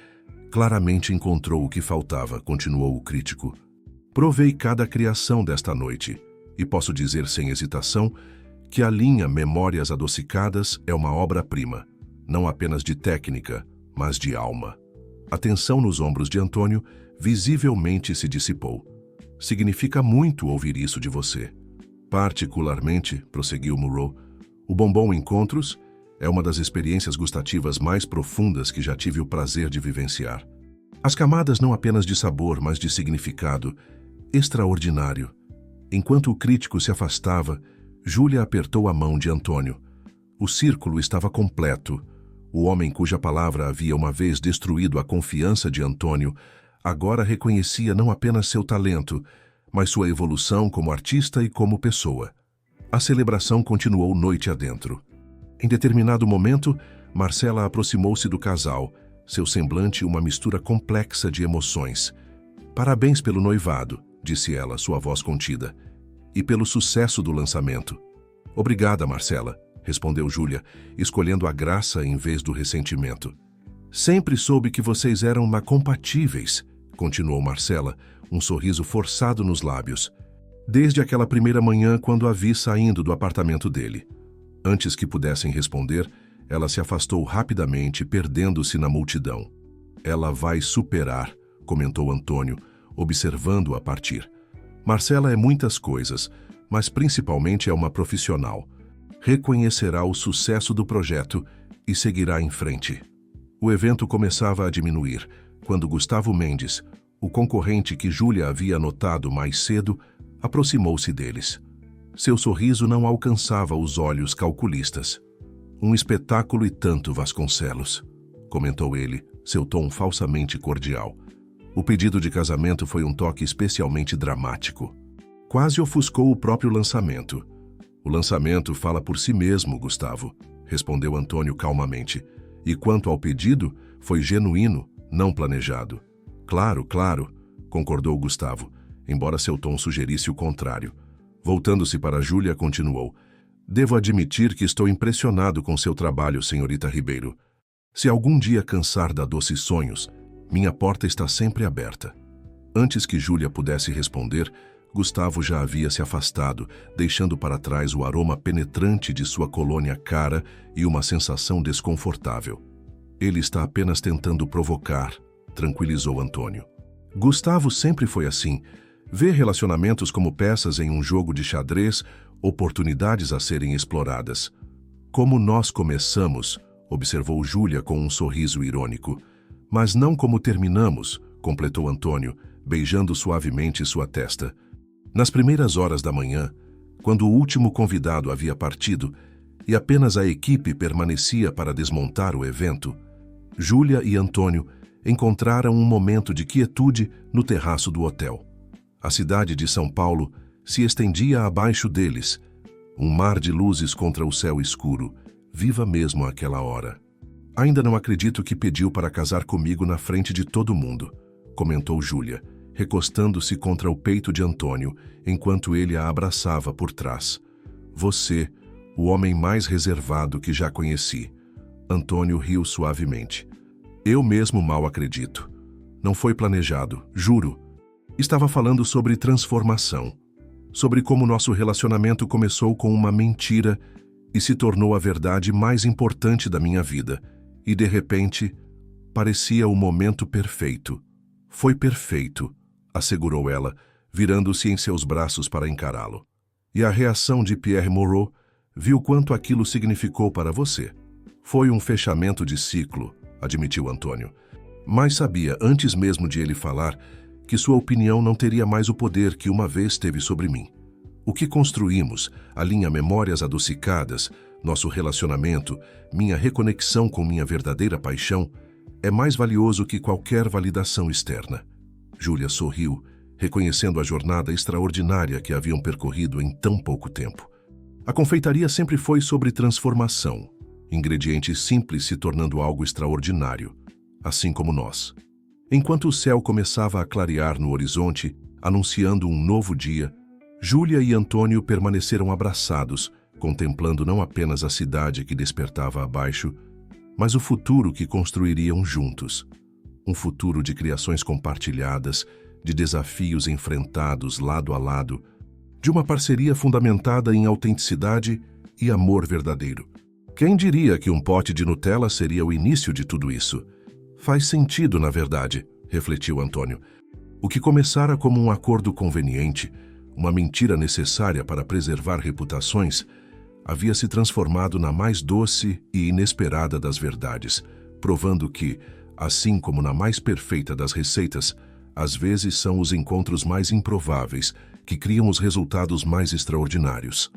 claramente encontrou o que faltava, continuou o crítico. Provei cada criação desta noite, e posso dizer sem hesitação que a linha Memórias Adocicadas é uma obra-prima, não apenas de técnica, mas de alma. A tensão nos ombros de Antônio visivelmente se dissipou. Significa muito ouvir isso de você. Particularmente, prosseguiu Moreau, o Bombom Encontros é uma das experiências gustativas mais profundas que já tive o prazer de vivenciar. As camadas não apenas de sabor, mas de significado extraordinário. Enquanto o crítico se afastava, Júlia apertou a mão de Antônio. O círculo estava completo. O homem cuja palavra havia uma vez destruído a confiança de Antônio, agora reconhecia não apenas seu talento, mas sua evolução como artista e como pessoa. A celebração continuou noite adentro. Em determinado momento, Marcela aproximou-se do casal, seu semblante uma mistura complexa de emoções. Parabéns pelo noivado, disse ela, sua voz contida, e pelo sucesso do lançamento. Obrigada, Marcela, respondeu Júlia, escolhendo a graça em vez do ressentimento. Sempre soube que vocês eram compatíveis, continuou Marcela, um sorriso forçado nos lábios. Desde aquela primeira manhã quando a vi saindo do apartamento dele. Antes que pudessem responder, ela se afastou rapidamente, perdendo-se na multidão. Ela vai superar, comentou Antônio, observando-a partir. Marcela é muitas coisas, mas principalmente é uma profissional. Reconhecerá o sucesso do projeto e seguirá em frente. O evento começava a diminuir, quando Gustavo Mendes, o concorrente que Júlia havia notado mais cedo, aproximou-se deles. Seu sorriso não alcançava os olhos calculistas. Um espetáculo e tanto, Vasconcelos, comentou ele, seu tom falsamente cordial. O pedido de casamento foi um toque especialmente dramático. Quase ofuscou o próprio lançamento. O lançamento fala por si mesmo, Gustavo, respondeu Antônio calmamente. E quanto ao pedido, foi genuíno, não planejado. Claro, claro, concordou Gustavo, embora seu tom sugerisse o contrário. Voltando-se para Júlia, continuou. Devo admitir que estou impressionado com seu trabalho, senhorita Ribeiro. Se algum dia cansar da Doces Sonhos, minha porta está sempre aberta. Antes que Júlia pudesse responder, Gustavo já havia se afastado, deixando para trás o aroma penetrante de sua colônia cara e uma sensação desconfortável. Ele está apenas tentando provocar, tranquilizou Antônio. Gustavo sempre foi assim. Vê relacionamentos como peças em um jogo de xadrez, oportunidades a serem exploradas. Como nós começamos, observou Júlia com um sorriso irônico. Mas não como terminamos, completou Antônio, beijando suavemente sua testa. Nas primeiras horas da manhã, Quando o último convidado havia partido e apenas a equipe permanecia para desmontar o evento, Júlia e Antônio encontraram um momento de quietude no terraço do hotel. A cidade de São Paulo se estendia abaixo deles, um mar de luzes contra o céu escuro, viva mesmo àquela hora. Ainda não acredito que pediu para casar comigo na frente de todo mundo, comentou Júlia, recostando-se contra o peito de Antônio, enquanto ele a abraçava por trás. Você, o homem mais reservado que já conheci. Antônio riu suavemente. Eu mesmo mal acredito. Não foi planejado, juro. Estava falando sobre transformação. Sobre como nosso relacionamento começou com uma mentira e se tornou a verdade mais importante da minha vida. E, de repente, parecia o momento perfeito. Foi perfeito, assegurou ela, virando-se em seus braços para encará-lo. E a reação de Pierre Moreau viu quanto aquilo significou para você. Foi um fechamento de ciclo, admitiu Antônio. Mas sabia, antes mesmo de ele falar, que sua opinião não teria mais o poder que uma vez teve sobre mim. O que construímos alinha memórias adocicadas, nosso relacionamento, minha reconexão com minha verdadeira paixão, é mais valioso que qualquer validação externa. Júlia sorriu, reconhecendo a jornada extraordinária que haviam percorrido em tão pouco tempo. A confeitaria sempre foi sobre transformação, ingrediente simples se tornando algo extraordinário, assim como nós. Enquanto o céu começava a clarear no horizonte, anunciando um novo dia, Júlia e Antônio permaneceram abraçados, contemplando não apenas a cidade que despertava abaixo, mas o futuro que construiriam juntos. Um futuro de criações compartilhadas, de desafios enfrentados lado a lado, de uma parceria fundamentada em autenticidade e amor verdadeiro. Quem diria que um pote de Nutella seria o início de tudo isso? Faz sentido, na verdade, refletiu Antônio. O que começara como um acordo conveniente, uma mentira necessária para preservar reputações, havia se transformado na mais doce e inesperada das verdades, provando que, assim como na mais perfeita das receitas, às vezes são os encontros mais improváveis que criam os resultados mais extraordinários.